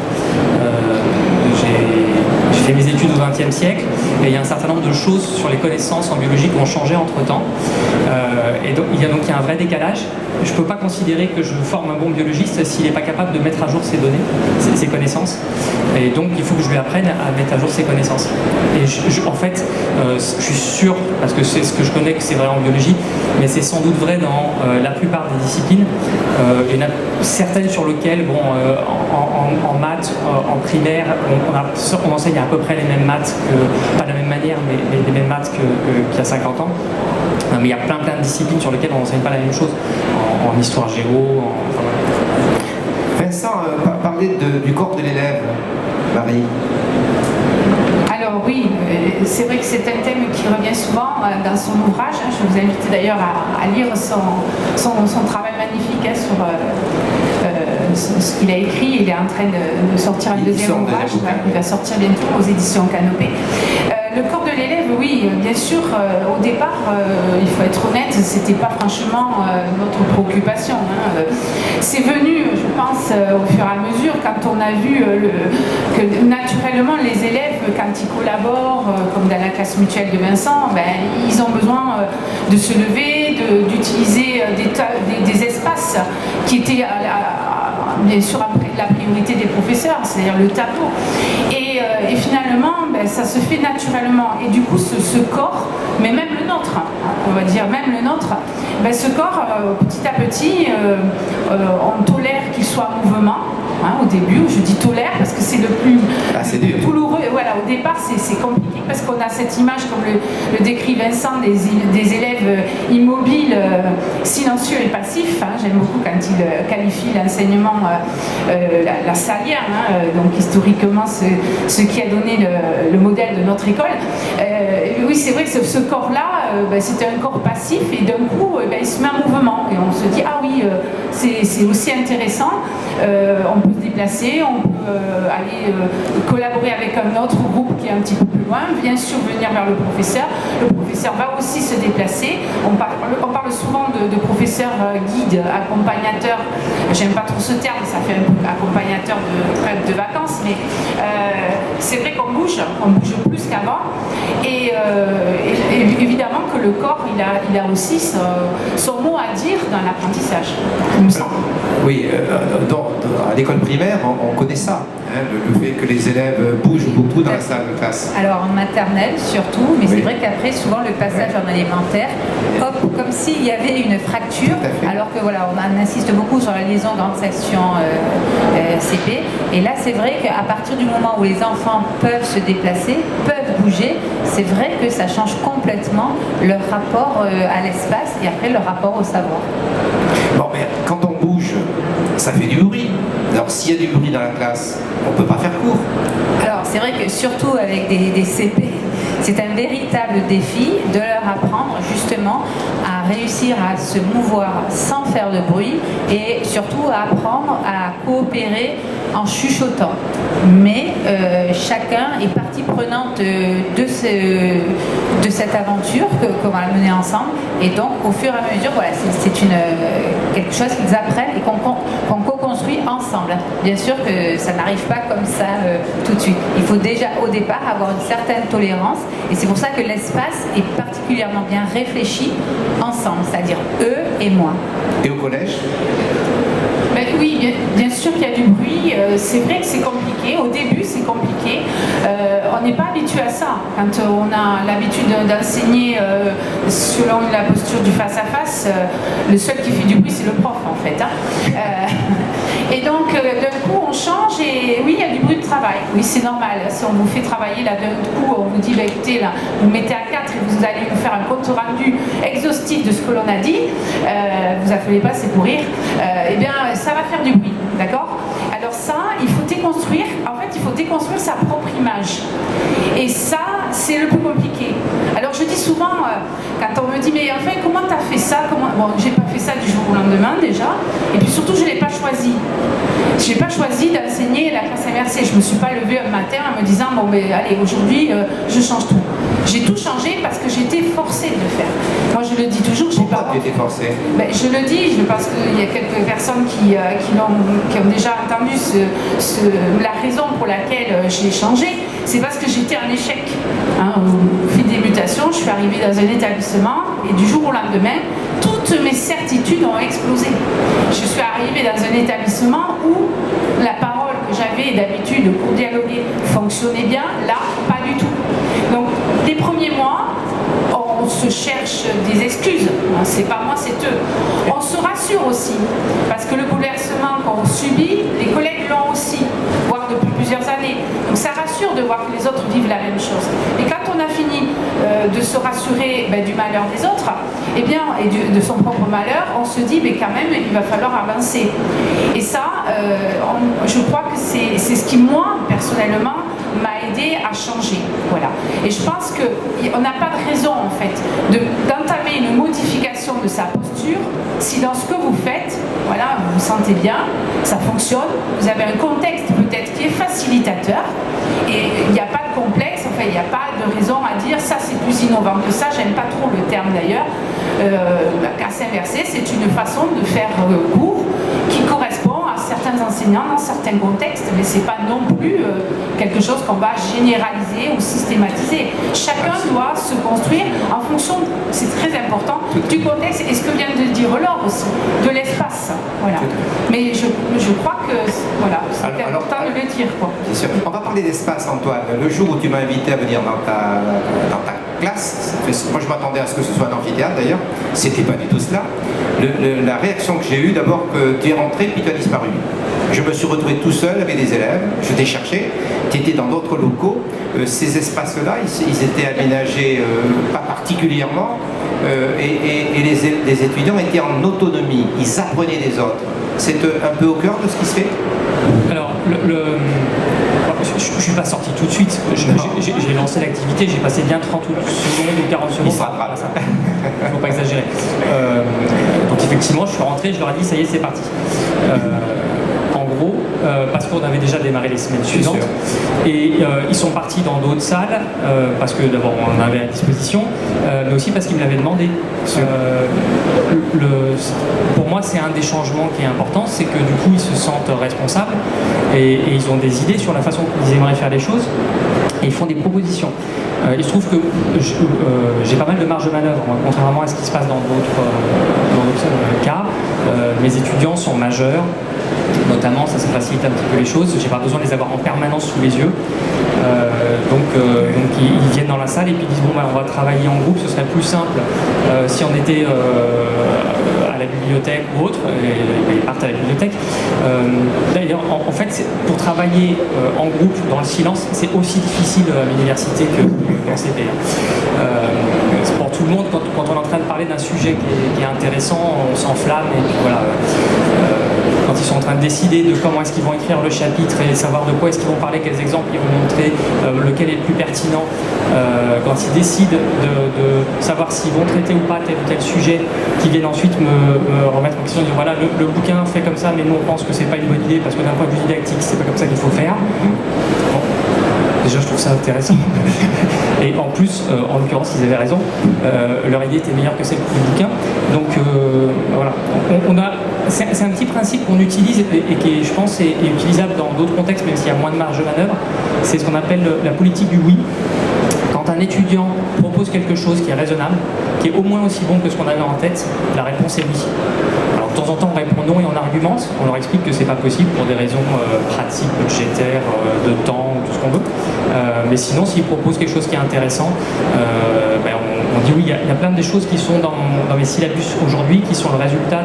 J'ai fait mes études au XXe siècle et il y a un certain nombre de choses sur les connaissances en biologie qui ont changé entre-temps. Et donc il y a un vrai décalage. Je ne peux pas considérer que je forme un bon biologiste s'il n'est pas capable de mettre à jour ses données, ses connaissances. Et donc il faut que je lui apprenne à mettre à jour ses connaissances. Et en fait, je suis sûr, parce que c'est ce que je connais que c'est vrai en biologie, mais c'est sans doute vrai dans la plupart des disciplines. Il y en a certaines sur lesquelles, en maths, en primaire, on enseigne à peu près les mêmes maths, pas de la même manière, mais les mêmes maths qu'il y a 50 ans. Mais il y a plein de disciplines sur lesquelles on n'enseigne pas la même chose, en histoire géo, Vincent parlait du corps de l'élève, Marie. Alors oui, c'est vrai que c'est un thème qui revient souvent dans son ouvrage. Je vous invite d'ailleurs à lire son travail magnifique sur ce qu'il a écrit. Il est en train de sortir un deuxième ouvrage. Il va sortir bientôt aux éditions Canopée. Le corps de l'élève, oui, bien sûr, au départ, il faut être honnête, c'était pas franchement notre préoccupation. C'est venu, je pense, au fur et à mesure, quand on a vu que naturellement les élèves, quand ils collaborent, comme dans la classe mutuelle de Vincent, ils ont besoin de se lever, d'utiliser des espaces qui étaient bien sûr après la priorité des professeurs, c'est-à-dire le tableau. Et finalement, ça se fait naturellement. Et du coup, ce corps, mais même le nôtre, on va dire même le nôtre, ce corps, petit à petit, on tolère qu'il soit en mouvement. Au début, je dis tolère parce que c'est le plus douloureux. Voilà, au départ, c'est compliqué parce qu'on a cette image, comme le décrit Vincent, des élèves immobiles, silencieux et passifs. J'aime beaucoup quand il qualifie l'enseignement la salière, donc historiquement ce qui a donné le modèle de notre école. Oui, c'est vrai que ce corps-là, c'était un corps passif et d'un coup, il se met en mouvement et on se dit, ah oui, c'est aussi intéressant. On peut se déplacer, on peut aller collaborer avec un autre groupe qui est un petit peu plus loin, bien sûr venir vers le professeur va aussi se déplacer. On parle souvent de professeur guide, accompagnateur, j'aime pas trop ce terme, ça fait un peu accompagnateur de vacances, mais c'est vrai qu'on bouge plus qu'avant et évidemment que le corps il a aussi son mot à dire dans l'apprentissage, il me semble. Oui, à l'école primaire, on connaît ça, le fait que les élèves bougent beaucoup dans la salle de classe. Alors en maternelle surtout, mais c'est vrai qu'après souvent le passage en élémentaire, comme s'il y avait une fracture, alors que voilà, on insiste beaucoup sur la liaison grande section CP, et là c'est vrai qu'à partir du moment où les enfants peuvent se déplacer, peuvent bouger, c'est vrai que ça change complètement leur rapport à l'espace et après leur rapport au savoir. Bon, mais quand on bouge, ça fait du bruit. Alors s'il y a du bruit dans la classe, on ne peut pas faire cours. Alors c'est vrai que surtout avec des CP, c'est un véritable défi de leur apprendre justement à réussir à se mouvoir sans faire de bruit et surtout à apprendre à coopérer en chuchotant. Mais chacun est partie prenante de cette aventure qu'on va mener ensemble et donc au fur et à mesure, voilà, c'est quelque chose qu'ils apprennent et qu'on co-construit ensemble. Bien sûr que ça n'arrive pas comme ça tout de suite. Il faut déjà au départ avoir une certaine tolérance et c'est pour ça que l'espace est particulièrement bien réfléchi ensemble, c'est-à-dire eux et moi. Et au collège ? Oui, bien sûr qu'il y a du bruit. C'est vrai que c'est compliqué. Au début, c'est compliqué. On n'est pas habitué à ça. Quand on a l'habitude d'enseigner selon la posture du face-à-face, le seul qui fait du bruit, c'est le prof, en fait. Et donc, d'un coup, on change et oui, il y a du bruit de travail. Oui, c'est normal. Si on vous fait travailler, là, d'un coup, on vous dit, écoutez, là, vous mettez à 4 et vous allez nous faire un compte rendu exhaustif de ce que l'on a dit. Vous affolez pas, c'est pour rire. Eh bien, ça va faire du bruit, d'accord ? Alors ça, il faut déconstruire. En fait, il faut déconstruire sa propre image. Et ça, c'est le plus compliqué. Alors, je dis souvent, quand on me dit, mais enfin, comment t'as fait ça ? Bon, j'ai pas fait ça du jour au lendemain, déjà. Et puis surtout, je l'ai pas choisi. Je n'ai pas choisi d'enseigner la classe MRC. Je ne me suis pas levée un matin en me disant, bon, ben, allez, aujourd'hui, je change tout. J'ai tout changé parce que j'étais forcée de le faire. Moi, je le dis toujours. Pourquoi tu étais forcée ? Je le dis parce qu'il y a quelques personnes qui ont déjà entendu la raison pour laquelle j'ai changé. C'est parce que j'étais en échec. Au fil des mutations, je suis arrivée dans un établissement et du jour au lendemain, toutes mes certitudes ont explosé. Je suis arrivée dans un établissement où la parole que j'avais d'habitude pour dialoguer fonctionnait bien. Là, pas du tout. Donc, les premiers mois, on se cherche des excuses. C'est pas moi, c'est eux. On se rassure aussi, parce que le bouleversement qu'on subit, les collègues l'ont aussi, voire depuis plusieurs années. Donc ça rassure de voir que les autres vivent la même chose. Et quand on a fini de se rassurer du malheur des autres, et de son propre malheur, on se dit, quand même, il va falloir avancer. Et ça, je crois que c'est ce qui, moi, personnellement, m'a aidé à changer. Voilà. Et je pense qu'on n'a pas de raison, en fait, d'entamer une modification de sa posture si dans ce que vous faites, voilà, vous vous sentez bien, ça fonctionne, vous avez un contexte peut-être qui est facilitateur et il n'y a pas de complexe, enfin, il n'y a pas de raison à dire ça c'est plus innovant que ça, j'aime pas trop le terme d'ailleurs. La classe inversée, c'est une façon de faire cours qui correspond à certains certains enseignants, dans certains contextes, mais c'est pas non plus quelque chose qu'on va généraliser ou systématiser. Chacun doit se construire en fonction, c'est très important, du contexte et ce que vient de dire Laure aussi, de l'espace. Voilà. Mais je crois que voilà, c'est important de le dire. Quoi. Bien sûr. On va parler d'espace, Antoine. Le jour où tu m'as invité à venir dans ta classe, moi je m'attendais à ce que ce soit un amphithéâtre d'ailleurs, c'était pas du tout cela. La réaction que j'ai eue, d'abord que tu es rentré puis tu as disparu. Je me suis retrouvé tout seul avec des élèves, je t'ai cherché, tu étais dans d'autres locaux. Ces espaces-là, ils étaient aménagés pas particulièrement et les étudiants étaient en autonomie, ils apprenaient des autres. C'est un peu au cœur de ce qui se fait? Alors, je ne suis pas sorti tout de suite. J'ai lancé l'activité, j'ai passé bien 30 secondes ou 40 secondes. Il ne faut pas exagérer. Donc effectivement, je suis rentré, je leur ai dit, ça y est, c'est parti. En gros, parce qu'on avait déjà démarré les semaines suivantes. Et ils sont partis dans d'autres salles, parce que d'abord on en avait à disposition, mais aussi parce qu'ils me l'avaient demandé. Pour moi, c'est un des changements qui est important, c'est que du coup, ils se sentent responsables et ils ont des idées sur la façon qu'ils aimeraient faire les choses et ils font des propositions. Il se trouve que j'ai pas mal de marge de manœuvre, contrairement à ce qui se passe dans d'autres cas. Mes étudiants sont majeurs, notamment, ça facilite un petit peu les choses. J'ai pas besoin de les avoir en permanence sous les yeux. Donc ils viennent dans la salle et puis ils disent bon ben, on va travailler en groupe, ce serait plus simple si on était à la bibliothèque ou autre, et ils partent à la bibliothèque. D'ailleurs, en fait, pour travailler en groupe dans le silence, c'est aussi difficile à l'université que dans CP. C'est pour tout le monde, quand on est en train de parler d'un sujet qui est intéressant, on s'enflamme et puis voilà. Quand ils sont en train de décider de comment est-ce qu'ils vont écrire le chapitre et savoir de quoi est-ce qu'ils vont parler, quels exemples ils vont montrer, lequel est le plus pertinent, quand ils décident de savoir s'ils vont traiter ou pas tel ou tel sujet, qu'ils viennent ensuite me remettre en question et dire voilà, le bouquin fait comme ça, mais nous on pense que c'est pas une bonne idée parce que d'un point de vue didactique, c'est pas comme ça qu'il faut faire. Bon. Déjà, je trouve ça intéressant. Et en plus, en l'occurrence, ils avaient raison. Leur idée était meilleure que celle du bouquin. Donc, voilà. C'est un petit principe qu'on utilise et qui, je pense, est utilisable dans d'autres contextes, même s'il y a moins de marge de manœuvre. C'est ce qu'on appelle la politique du oui. Quand un étudiant propose quelque chose qui est raisonnable, qui est au moins aussi bon que ce qu'on avait en tête, la réponse est oui. Alors de temps en temps on répond non et on argumente, on leur explique que c'est pas possible pour des raisons pratiques, budgétaires, de temps, tout ce qu'on veut. Mais sinon s'ils proposent quelque chose qui est intéressant, on dit oui, il y a plein de choses qui sont dans mes syllabus aujourd'hui qui sont le résultat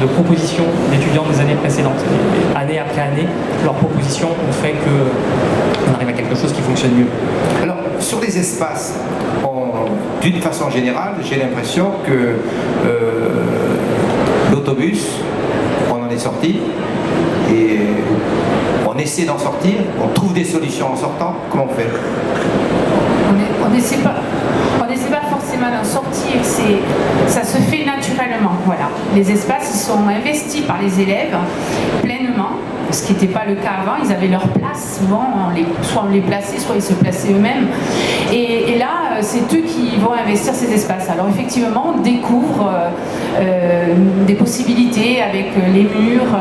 de propositions d'étudiants des années précédentes. Et année après année, leurs propositions ont fait qu'on arrive à quelque chose qui fonctionne mieux. Alors, sur les espaces, d'une façon générale, j'ai l'impression que l'autobus, on en est sorti et on essaie d'en sortir, on trouve des solutions en sortant. Comment on fait? On n'essaie pas forcément d'en sortir, ça se fait naturellement. Voilà. Les espaces ils sont investis par les élèves pleinement, ce qui n'était pas le cas avant. Ils avaient leur place, souvent soit on les plaçait, soit ils se plaçaient eux-mêmes. Et là, c'est eux qui vont investir ces espaces. Alors effectivement, on découvre des possibilités avec les murs,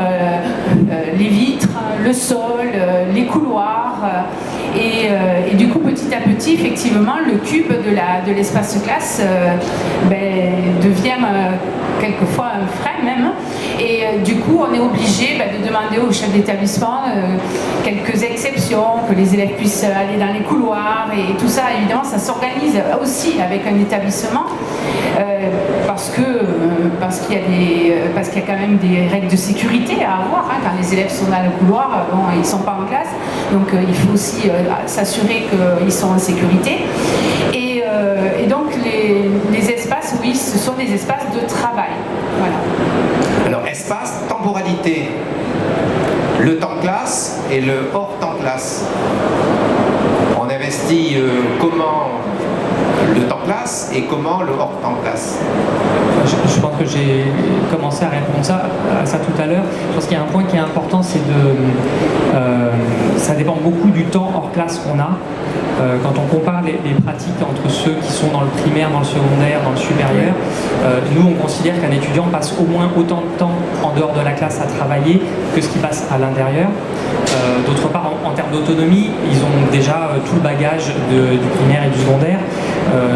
les vitres, le sol, les couloirs. Et du coup, petit à petit, effectivement, le cube de l'espace classe devient quelquefois un frein même. Et du coup, on est obligé de demander au chef d'établissement quelques exceptions, que les élèves puissent aller dans les couloirs. Et tout ça, évidemment, ça s'organise aussi avec un établissement parce qu'il y a quand même des règles de sécurité à avoir. Hein. Quand les élèves sont dans le couloir, ils ne sont pas en classe. Donc, il faut aussi s'assurer qu'ils sont en sécurité. Et donc, les espaces, oui, ce sont des espaces de travail. Voilà. Alors, espace, temporalité, le temps classe et le hors temps classe. On investit comment le temps classe et comment le hors temps classe. Je pense que j'ai commencé à répondre à ça tout à l'heure, je pense qu'il y a un point qui est important, c'est ça dépend beaucoup du temps hors classe qu'on a. Quand on compare les pratiques entre ceux qui sont dans le primaire, dans le secondaire, dans le supérieur, nous on considère qu'un étudiant passe au moins autant de temps en dehors de la classe à travailler que ce qui passe à l'intérieur. D'autre part, en termes d'autonomie, ils ont déjà tout le bagage du primaire et du secondaire.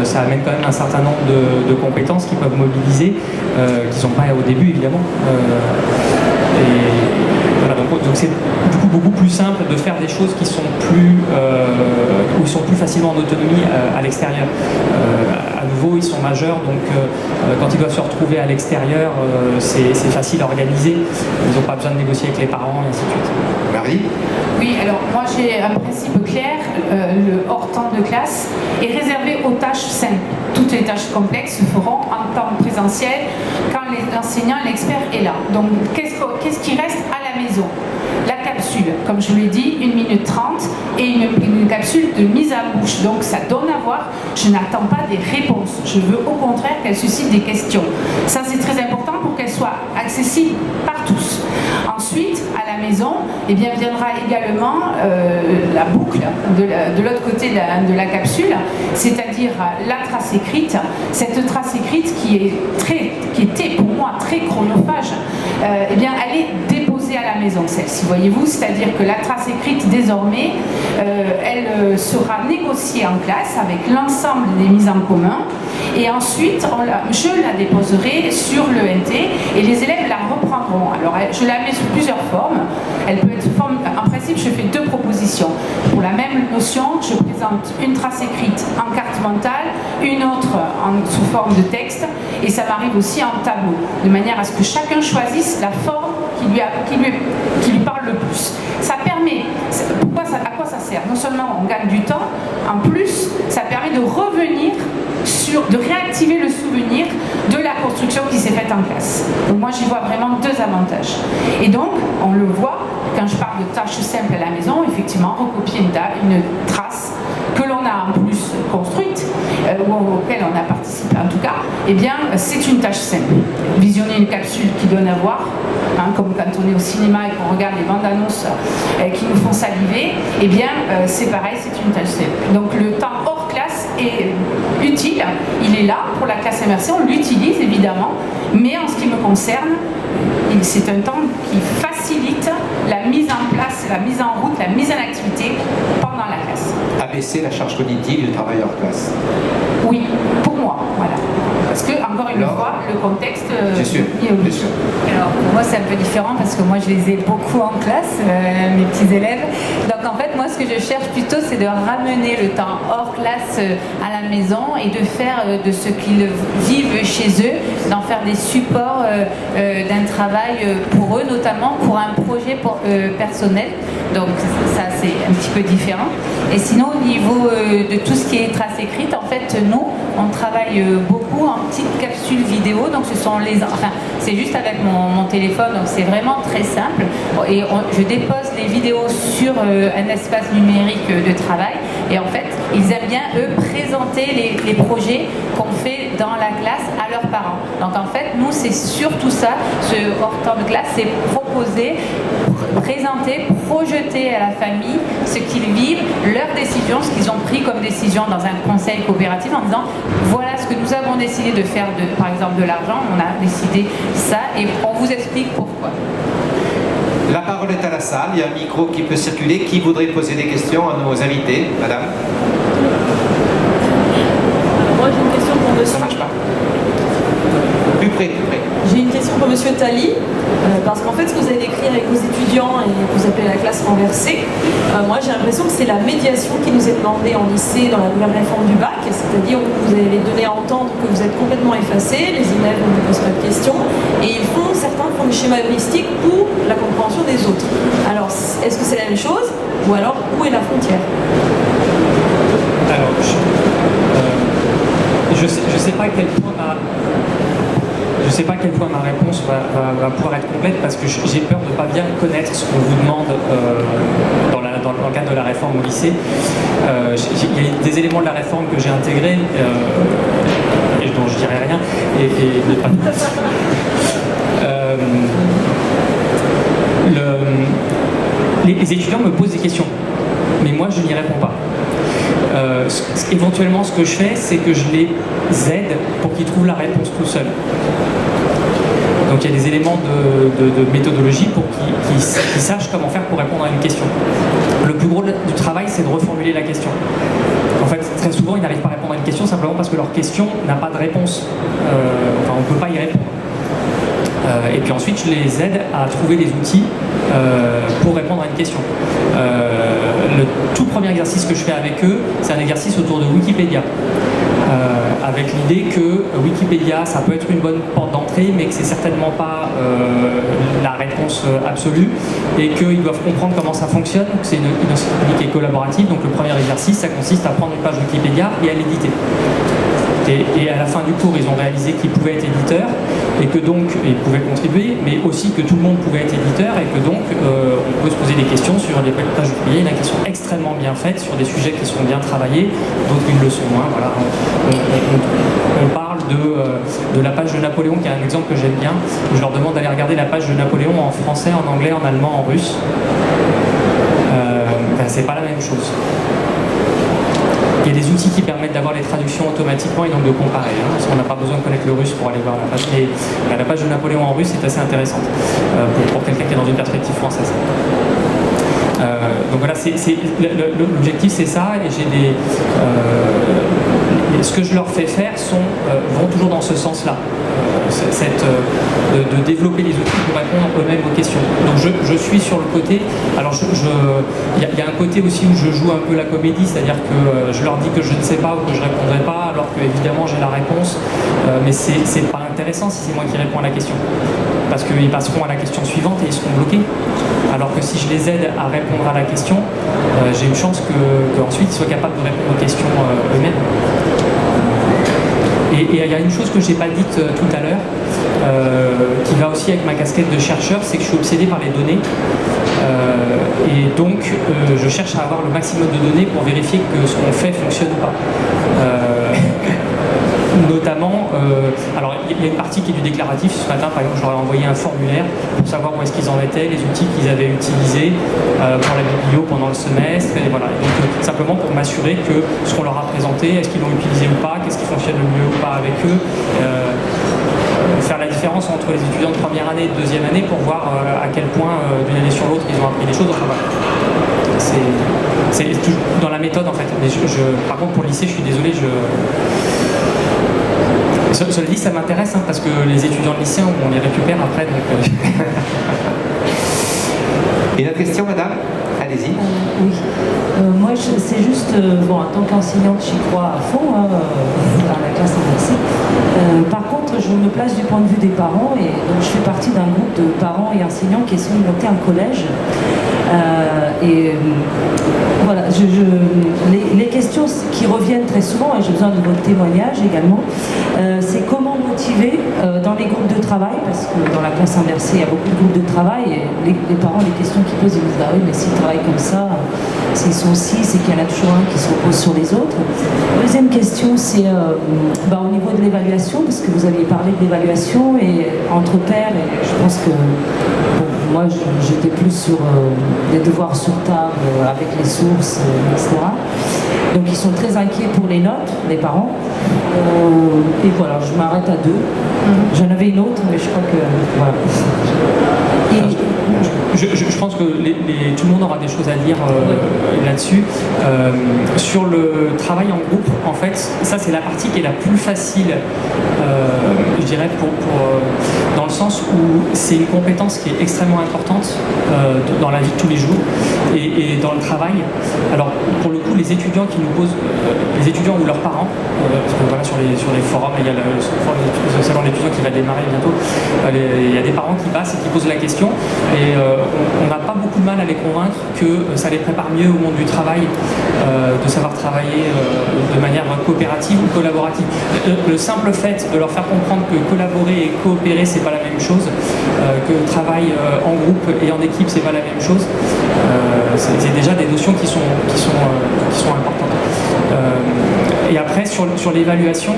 Ça amène quand même un certain nombre de compétences qu'ils peuvent mobiliser, qui ne sont pas au début évidemment. Voilà, donc c'est du coup beaucoup plus simple de faire des choses qui sont où ils sont plus facilement en autonomie à l'extérieur. À nouveau, ils sont majeurs, donc quand ils doivent se retrouver à l'extérieur, c'est facile à organiser. Ils n'ont pas besoin de négocier avec les parents, et ainsi de suite. Marie? Oui, alors moi j'ai un principe clair, le hors temps de classe est réservé aux tâches simples. Toutes les tâches complexes se feront en temps présentiel quand l'enseignant, l'expert est là. Donc qu'est-ce qui reste à la maison? La capsule, comme je vous l'ai dit, 1 minute 30 et une capsule de mise à bouche. Donc ça donne à voir, je n'attends pas des réponses, je veux au contraire qu'elle suscite des questions. Ça c'est très important pour qu'elle soit accessible par tous. Ensuite, à la maison, eh bien, viendra également la boucle de l'autre côté de la capsule, c'est-à-dire la trace écrite. Cette trace écrite qui était pour moi très chronophage, eh bien, elle est déposée à la maison, celle-ci, voyez-vous, c'est-à-dire que la trace écrite, désormais, elle sera négociée en classe avec l'ensemble des mises en commun, et ensuite, je la déposerai sur le NT, et les élèves la reprendront. Alors, je la mets sous plusieurs formes. Elle peut être en principe, je fais 2 propositions. Pour la même notion, je présente une trace écrite en carte mentale, une autre sous forme de texte, et ça m'arrive aussi en tableau, de manière à ce que chacun choisisse la forme qui lui parle le plus. Ça permet, à quoi ça sert? Non seulement on gagne du temps, en plus, ça permet de revenir de réactiver le souvenir de la construction qui s'est faite en classe. Donc moi j'y vois vraiment 2 avantages. Et donc, on le voit, quand je parle de tâches simples à la maison, effectivement, recopier une trace que l'on a en plus construite, ou auquel on a participé en tout cas, eh bien c'est une tâche simple. Visionner une capsule qui donne à voir, comme quand on est au cinéma et qu'on regarde les bandes annonces qui nous font saliver, eh bien c'est pareil, c'est une tâche simple. Donc le temps hors classe est utile, il est là pour la classe immersée, on l'utilise évidemment, mais en ce qui me concerne, c'est un temps qui facilite la mise en place, la mise en route, la mise en activité pendant la classe. Abaisser la charge cognitive du travail hors classe. Oui, pour moi, voilà. Parce que, encore une fois, le contexte bien sûr. Alors, pour moi, c'est un peu différent parce que moi, je les ai beaucoup en classe, mes petits élèves. Donc, en fait, moi, ce que je cherche plutôt, c'est de ramener le temps hors classe à la maison et de faire de ce qu'ils vivent chez eux, d'en faire des supports d'un travail pour eux, notamment pour un projet personnel. Donc, ça, c'est un petit peu différent. Et sinon, au niveau de tout ce qui est trace écrite, en fait, nous, on travaille beaucoup en petites capsules vidéo. Donc, c'est juste avec mon téléphone, donc c'est vraiment très simple. Et je dépose les vidéos sur un espace numérique de travail. Et en fait, ils aiment bien, eux, présenter les projets qu'on fait dans la classe à leurs parents. Donc, en fait, nous, c'est surtout ça, ce hors temps de classe, c'est proposer, présenter, projeter à la famille ce qu'ils vivent, leurs décisions, ce qu'ils ont pris comme décision dans un conseil coopératif en disant voilà ce que nous avons décidé de faire, par exemple de l'argent, on a décidé ça et on vous explique pourquoi. La parole est à la salle, il y a un micro qui peut circuler. Qui voudrait poser des questions à nos invités? Madame? Moi j'ai une question pour monsieur. Ça marche pas? Plus près, plus près. J'ai une question pour monsieur Tali, parce qu'en fait ce que vous avez décrit avec vos étudiants et que vous appelez la classe renversée, moi j'ai l'impression que c'est la médiation qui nous est demandée en lycée dans la nouvelle réforme du bac, c'est-à-dire que vous allez les donner à entendre que vous êtes complètement effacés, les élèves ne vous posent pas de questions, et certains font des schémas heuristiques pour la compréhension des autres. Alors est-ce que c'est la même chose, ou alors où est la frontière? Alors, je sais pas à quel point ma réponse va pouvoir être complète parce que j'ai peur de ne pas bien connaître ce qu'on vous demande dans le cadre de la réforme au lycée. Il y a des éléments de la réforme que j'ai intégrés et dont dont je dirai rien, les étudiants me posent des questions, mais moi je n'y réponds pas. Éventuellement, ce que je fais, c'est que je les aide pour qu'ils trouvent la réponse tout seuls. Donc il y a des éléments de méthodologie pour qu'ils sachent comment faire pour répondre à une question. Le plus gros du travail, c'est de reformuler la question. En fait, très souvent, ils n'arrivent pas à répondre à une question simplement parce que leur question n'a pas de réponse. Enfin, on ne peut pas y répondre. Et puis ensuite, je les aide à trouver des outils pour répondre à une question. Le tout premier exercice que je fais avec eux, c'est un exercice autour de Wikipédia. Avec l'idée que Wikipédia, ça peut être une bonne porte d'entrée, mais que c'est certainement pas la réponse absolue, et qu'ils doivent comprendre comment ça fonctionne. C'est une encyclopédie qui est collaborative, donc le premier exercice, ça consiste à prendre une page Wikipédia et à l'éditer. Et à la fin du cours, ils ont réalisé qu'ils pouvaient être éditeurs et que donc ils pouvaient contribuer, mais aussi que tout le monde pouvait être éditeur et que donc on pouvait se poser des questions sur les pages Wikipédia. Il y a des questions extrêmement bien faites sur des sujets qui sont bien travaillés, d'autres qui le sont moins. Voilà. On parle de la page de Napoléon, qui est un exemple que j'aime bien. Je leur demande d'aller regarder la page de Napoléon en français, en anglais, en allemand, en russe. C'est pas la même chose. Il y a des outils qui permettent d'avoir les traductions automatiquement et donc de comparer, parce qu'on n'a pas besoin de connaître le russe pour aller voir la page. Mais la page de Napoléon en russe est assez intéressante pour quelqu'un qui est dans une perspective française. Donc voilà, l'objectif c'est ça, et j'ai ce que je leur fais faire vont toujours dans ce sens-là, de développer les outils pour répondre eux-mêmes aux questions. Donc je suis sur le côté, alors il y a un côté aussi où je joue un peu la comédie, c'est-à-dire que je leur dis que je ne sais pas ou que je ne répondrai pas, alors que évidemment j'ai la réponse, mais c'est pas intéressant si c'est moi qui réponds à la question, parce qu'ils passeront à la question suivante et ils seront bloqués. Alors que si je les aide à répondre à la question, j'ai une chance qu'ensuite ils soient capables de répondre aux questions eux-mêmes. Et il y a une chose que je n'ai pas dite tout à l'heure, qui va aussi avec ma casquette de chercheur, c'est que je suis obsédé par les données. Et donc, je cherche à avoir le maximum de données pour vérifier que ce qu'on fait fonctionne ou pas. Notamment, alors il y a une partie qui est du déclaratif. Ce matin, par exemple, je leur ai envoyé un formulaire pour savoir où est-ce qu'ils en étaient, les outils qu'ils avaient utilisés pour la biblio pendant le semestre, et voilà. Et donc, simplement pour m'assurer que ce qu'on leur a présenté, est-ce qu'ils l'ont utilisé ou pas, qu'est-ce qui fonctionne le mieux ou pas avec eux, faire la différence entre les étudiants de première année et de deuxième année pour voir à quel point d'une année sur l'autre ils ont appris des choses. Enfin, voilà. C'est toujours dans la méthode en fait. Mais par contre, pour le lycée, je suis désolé, cela dit, ça m'intéresse parce que les étudiants de lycée, on les récupère après. Donc, Une autre question, madame? Allez-y. Oui. Moi, c'est juste, en tant qu'enseignante, j'y crois à fond, dans la classe inversée. Par contre, je me place du point de vue des parents, et donc je fais partie d'un groupe de parents et enseignants qui sont montés un collège. Voilà, les questions qui reviennent très souvent, et j'ai besoin de votre témoignage également, c'est comment motiver dans les groupes de travail, parce que dans la classe inversée, il y a beaucoup de groupes de travail, et les parents, les questions qu'ils posent, ils disent, bah oui, mais s'ils travaillent comme ça, s'ils sont 6, c'est qu'il y en a toujours un qui se repose sur les autres. Deuxième question, c'est au niveau de l'évaluation, parce que vous aviez parlé de l'évaluation, et entre pairs, et je pense que moi, j'étais plus sur des devoirs sur table, avec les sources, etc. Donc, ils sont très inquiets pour les notes, les parents. Et voilà, je m'arrête à 2. J'en avais une autre, mais je crois que... Voilà. Je pense que tout le monde aura des choses à dire là-dessus. Sur le travail en groupe, en fait, ça c'est la partie qui est la plus facile, je dirais, dans le sens où c'est une compétence qui est extrêmement importante dans la vie de tous les jours et dans le travail. Alors, pour le coup, les étudiants qui nous posent, les étudiants ou leurs parents, parce que voilà, sur les forums, il y a le salon d'étudiants qui va démarrer bientôt, il y a des parents qui passent et qui posent la question, et on n'a pas beaucoup de mal à les convaincre que ça les prépare mieux au monde du travail, de savoir travailler de manière coopérative ou collaborative. Le simple fait de leur faire comprendre que collaborer et coopérer, c'est pas la même chose, que travail en groupe et en équipe, c'est pas la même chose, c'est déjà des notions qui sont importantes. Et après, sur l'évaluation,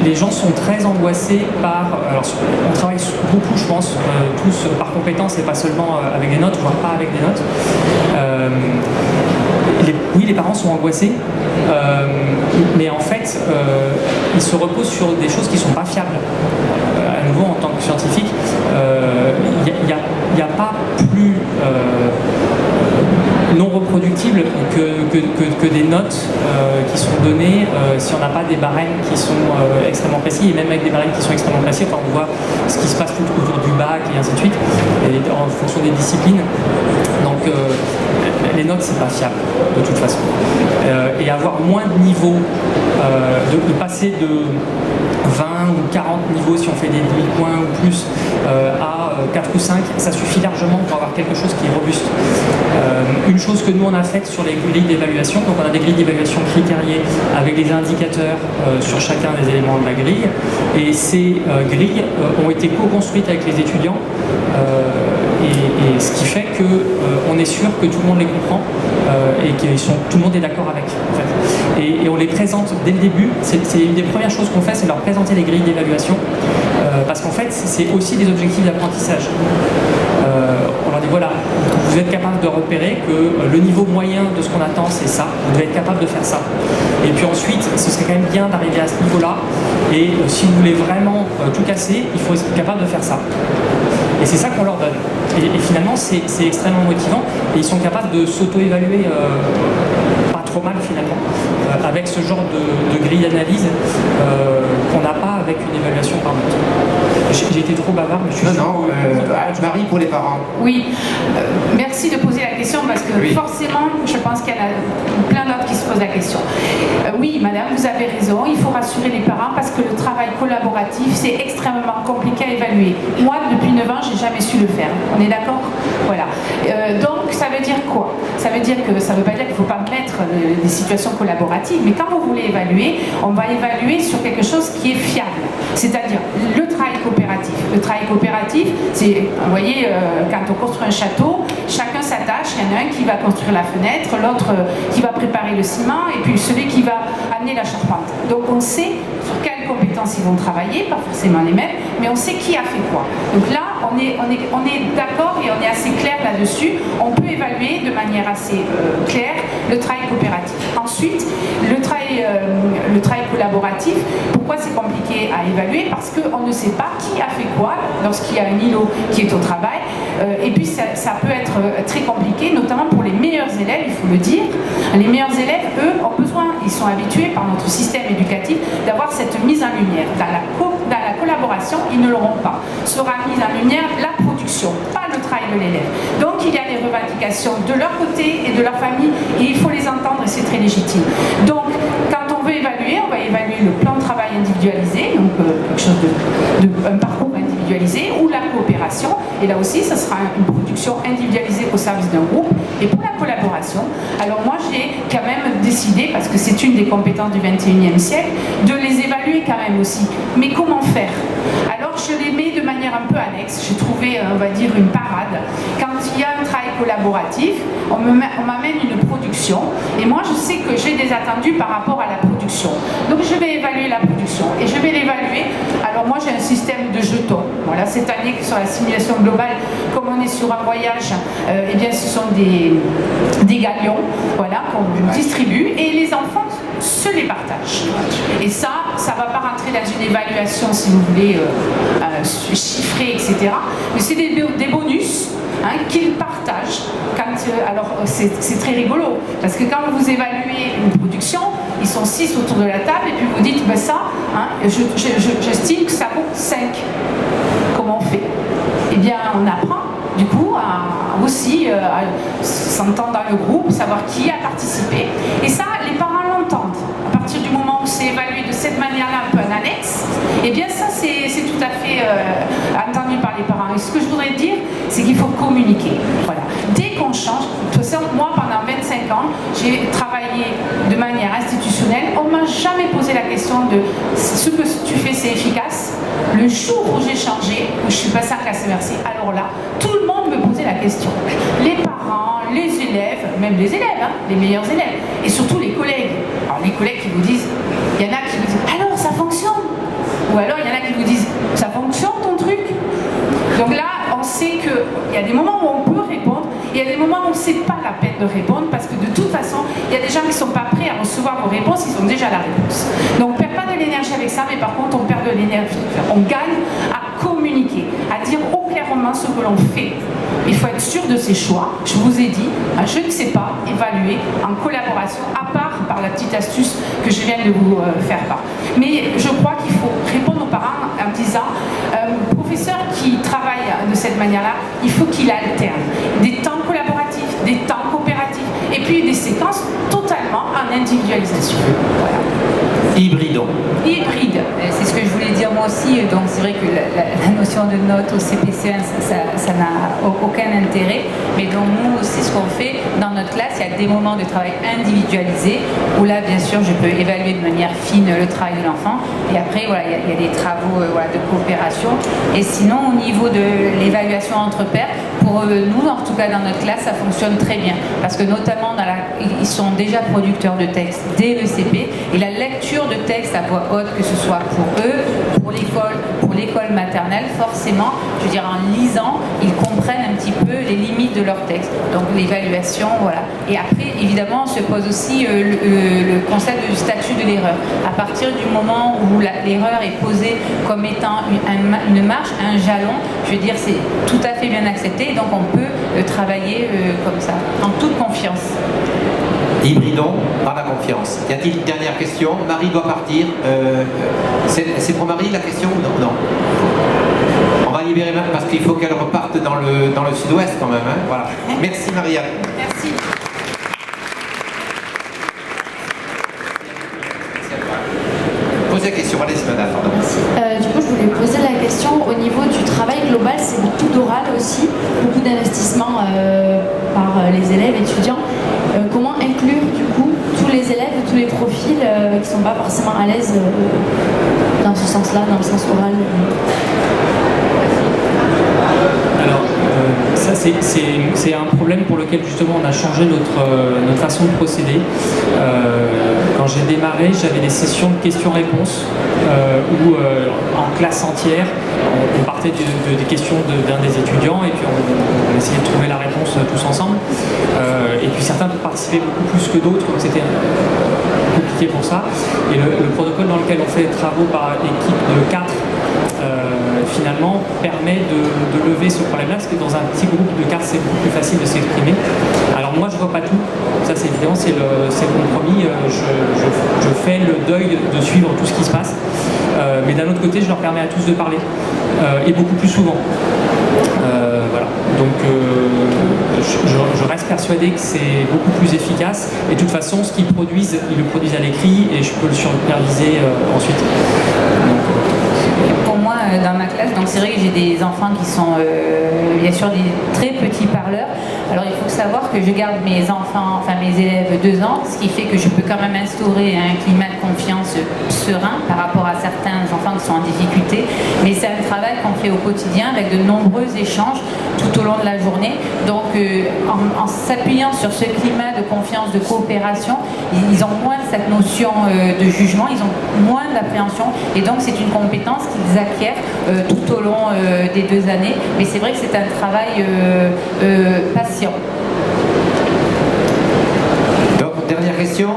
les gens sont très angoissés par... Alors, on travaille beaucoup, je pense, tous par compétences et pas seulement avec des notes, voire pas avec des notes. Oui, les parents sont angoissés, mais en fait, ils se reposent sur des choses qui ne sont pas fiables. À nouveau, en tant que scientifique, il n'y a pas plus non reproductible que des notes qui sont données si on n'a pas des barèmes qui sont extrêmement précis, et même avec des barèmes qui sont extrêmement précis, quand on voit ce qui se passe tout autour du bac et ainsi de suite, et en fonction des disciplines. Donc les notes, c'est pas fiable de toute façon. Et avoir moins de niveaux, de passer de 20 ou 40 niveaux si on fait des demi-points ou plus à 4 ou 5, ça suffit largement pour avoir quelque chose qui est robuste. Une chose que nous on a faite sur les grilles d'évaluation, donc on a des grilles d'évaluation critériées avec des indicateurs sur chacun des éléments de la grille, et ces grilles ont été co-construites avec les étudiants, et ce qui fait qu'on est sûr que tout le monde les comprend et que tout le monde est d'accord avec. En fait. Et on les présente dès le début. C'est une des premières choses qu'on fait, c'est leur présenter les grilles d'évaluation, parce qu'en fait c'est aussi des objectifs d'apprentissage. On leur dit voilà, vous êtes capable de repérer que le niveau moyen de ce qu'on attend c'est ça, vous devez être capable de faire ça. Et puis ensuite, ce serait quand même bien d'arriver à ce niveau-là, et si vous voulez vraiment tout casser, il faut être capable de faire ça. Et c'est ça qu'on leur donne. Et finalement, c'est extrêmement motivant, et ils sont capables de s'auto-évaluer pas trop mal finalement, avec ce genre de grille d'analyse qu'on n'a pas avec une évaluation par note. J'ai été trop bavard, mais je suis... Non, Marie pour les parents. Oui, merci de poser la question, parce que forcément, je pense qu'il y en a plein d'autres qui se posent la question. Oui, madame, vous avez raison, il faut rassurer les parents, parce que le travail collaboratif, c'est extrêmement compliqué à évaluer. Moi, depuis 9 ans, j'ai jamais su le faire. On est d'accord? Voilà. Donc, ça veut dire quoi? Ça veut dire que ça ne veut pas dire qu'il ne faut pas mettre des situations collaboratives, mais quand vous voulez évaluer, on va évaluer sur quelque chose qui est fiable. C'est-à-dire le travail coopératif. Le travail coopératif, c'est, vous voyez, quand on construit un château, chacun s'attache, il y en a un qui va construire la fenêtre, l'autre qui va préparer le ciment, et puis celui qui va amener la charpente. Donc on sait sur quelles compétences ils vont travailler, pas forcément les mêmes, mais on sait qui a fait quoi. Donc là, on est d'accord et on est assez clair là-dessus. On peut évaluer de manière assez claire le travail coopératif. Ensuite, le travail collaboratif, pourquoi c'est compliqué à évaluer? Parce qu'on ne sait pas qui a fait quoi lorsqu'il y a un îlot qui est au travail. Et puis ça peut être très compliqué, notamment pour les meilleurs élèves, il faut le dire. Les meilleurs élèves, eux, ont besoin, ils sont habitués par notre système éducatif d'avoir cette mise en lumière. Dans la collaboration, ils ne l'auront pas. Sera mise en lumière la production, pas le travail de l'élève. Donc il y a des revendications de leur côté et de leur famille, et il faut les entendre, et c'est très légitime. Donc quand on veut évaluer, on va évaluer le plan de travail individualisé, donc quelque chose un parcours individualisé, ou la coopération, et là aussi ça sera une production individualisée au service d'un groupe. Et pour la collaboration, alors moi j'ai quand même décidé, parce que c'est une des compétences du 21e siècle, de les évaluer quand même aussi. Mais comment faire? Alors je les mets de manière un peu annexe. J'ai trouvé, on va dire, une parade. Quand il y a un travail collaboratif, on m'amène une production, et moi je sais que j'ai des attendus par rapport à la production. Donc je vais évaluer la production, et je vais l'évaluer. Alors moi j'ai un système de jetons. Voilà, cette année sur la simulation globale, comme on est sur un voyage, eh bien ce sont des galions, voilà, qu'on distribue, et les enfants se les partagent. Et ça ne va pas rentrer dans une évaluation, si vous voulez, chiffrée, etc. Mais c'est des bonus qu'ils partagent. Alors c'est très rigolo, parce que quand vous évaluez une production, ils sont 6 autour de la table, et puis vous dites, ben ça, j'estime que ça vaut 5. Comment on fait? Eh bien, on apprend du coup à aussi s'entendre dans le groupe, savoir qui a participé. Et ça, les parents l'entendent. À partir du moment où c'est évalué de cette manière-là, un peu en annexe, eh bien ça, c'est tout à fait entendu par les parents. Et ce que je voudrais dire, c'est qu'il faut communiquer. Voilà. Dès qu'on change, de toute façon, moi, pendant 25 ans, j'ai travaillé de manière institutionnelle. On ne m'a jamais posé la question de ce que tu fais, c'est efficace. Le jour où j'ai changé, où je suis passée en classe inversée, alors là, tout le monde me posait poser la question. Les parents, les élèves, même les élèves, hein, les meilleurs élèves, et surtout les collègues. Alors les collègues qui vous disent, il y en a qui vous disent, alors ça fonctionne. Ou alors il y en a qui vous disent, ça fonctionne ton truc. Donc là, on sait qu'il y a des moments où on peut répondre, et il y a des moments où c'est pas la peine de répondre, parce que de toute façon, il y a des gens qui sont pas prêts à recevoir vos réponses, ils ont déjà la réponse. Donc on perd pas de l'énergie avec ça, mais par contre on perd de l'énergie. On gagne à communiquer, à dire clairement ce que l'on fait. Il faut être sûr de ses choix. Je vous ai dit, je ne sais pas évaluer en collaboration, à part par la petite astuce que je viens de vous faire part. Mais je crois qu'il faut répondre aux parents en disant, professeur qui travaille de cette manière-là, il faut qu'il alterne des temps collaboratifs, des temps coopératifs, et puis des séquences totalement en individualisation. Voilà. Hybridon. Hybride, c'est ce que je voulais dire moi aussi. Donc c'est vrai que la notion de note au CPC1, ça n'a aucun intérêt. Mais donc nous aussi, ce qu'on fait dans notre classe, il y a des moments de travail individualisés où là, bien sûr, je peux évaluer de manière fine le travail de l'enfant. Et après, voilà, il y a des travaux de coopération. Et sinon, au niveau de l'évaluation entre pairs, pour nous, en tout cas dans notre classe, ça fonctionne très bien. Parce que notamment, ils sont déjà producteurs de textes dès le CP. Et la lecture de textes à voix haute, que ce soit pour eux, pour l'école maternelle, forcément, je veux dire, en lisant, ils comprennent un petit peu les limites de leur texte. Donc l'évaluation, voilà. Et après, évidemment, se pose aussi le concept du statut de l'erreur. À partir du moment où l'erreur est posée comme étant une marche, un jalon, je veux dire, c'est tout à fait bien accepté. Donc on peut travailler comme ça, en toute confiance. Hybridons par la confiance. Y a-t-il une dernière question? Marie doit partir. C'est pour Marie la question ou non? Non. On va libérer Marie parce qu'il faut qu'elle reparte dans le sud-ouest quand même. Hein. Voilà. Merci Maria. Merci. Posez la question, allez-y madame. Du coup, je voulais poser la question au niveau du travail global, c'est beaucoup d'oral aussi, beaucoup d'investissement par les élèves, étudiants. Comment inclure du coup tous les élèves, tous les profils qui ne sont pas forcément à l'aise dans ce sens-là, dans le sens oral? Alors, ça c'est un problème pour lequel justement on a changé notre façon de procéder. Quand j'ai démarré, j'avais des sessions de questions-réponses où en classe entière, on partait des questions d'un des étudiants et puis on essayait de trouver la réponse tous ensemble. Et puis certains participaient beaucoup plus que d'autres, donc c'était compliqué pour ça. Et le protocole dans lequel on fait les travaux par équipe de 4 finalement permet de lever ce problème-là, parce que dans un petit groupe de 4 c'est beaucoup plus facile de s'exprimer. Alors moi je vois pas tout, ça c'est évident, c'est le compromis, je fais le deuil de suivre tout ce qui se passe, mais d'un autre côté je leur permets à tous de parler, et beaucoup plus souvent. Voilà. Donc je reste persuadé que c'est beaucoup plus efficace, et de toute façon ce qu'ils produisent, ils le produisent à l'écrit et je peux le superviser ensuite. Donc, pour moi, dans ma classe, donc c'est vrai que j'ai des enfants qui sont bien sûr des très petits parleurs. Alors il faut savoir que je garde mes enfants, enfin mes élèves 2 ans, ce qui fait que je peux quand même instaurer un climat de confiance serein par rapport à certains enfants qui sont en difficulté. Mais c'est un travail qu'on fait au quotidien avec de nombreux échanges tout au long de la journée. Donc en s'appuyant sur ce climat de confiance, de coopération, ils ont moins cette notion de jugement, ils ont moins d'appréhension, et donc c'est une compétence qu'ils acquièrent tout au long des 2 années. Mais c'est vrai que c'est un travail patient. Donc, dernière question.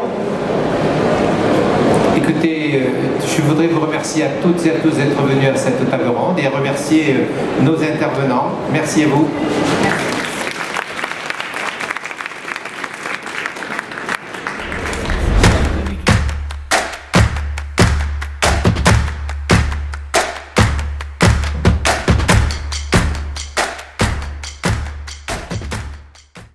Écoutez, je voudrais vous remercier à toutes et à tous d'être venus à cette table ronde et remercier nos intervenants. Merci à vous. Merci.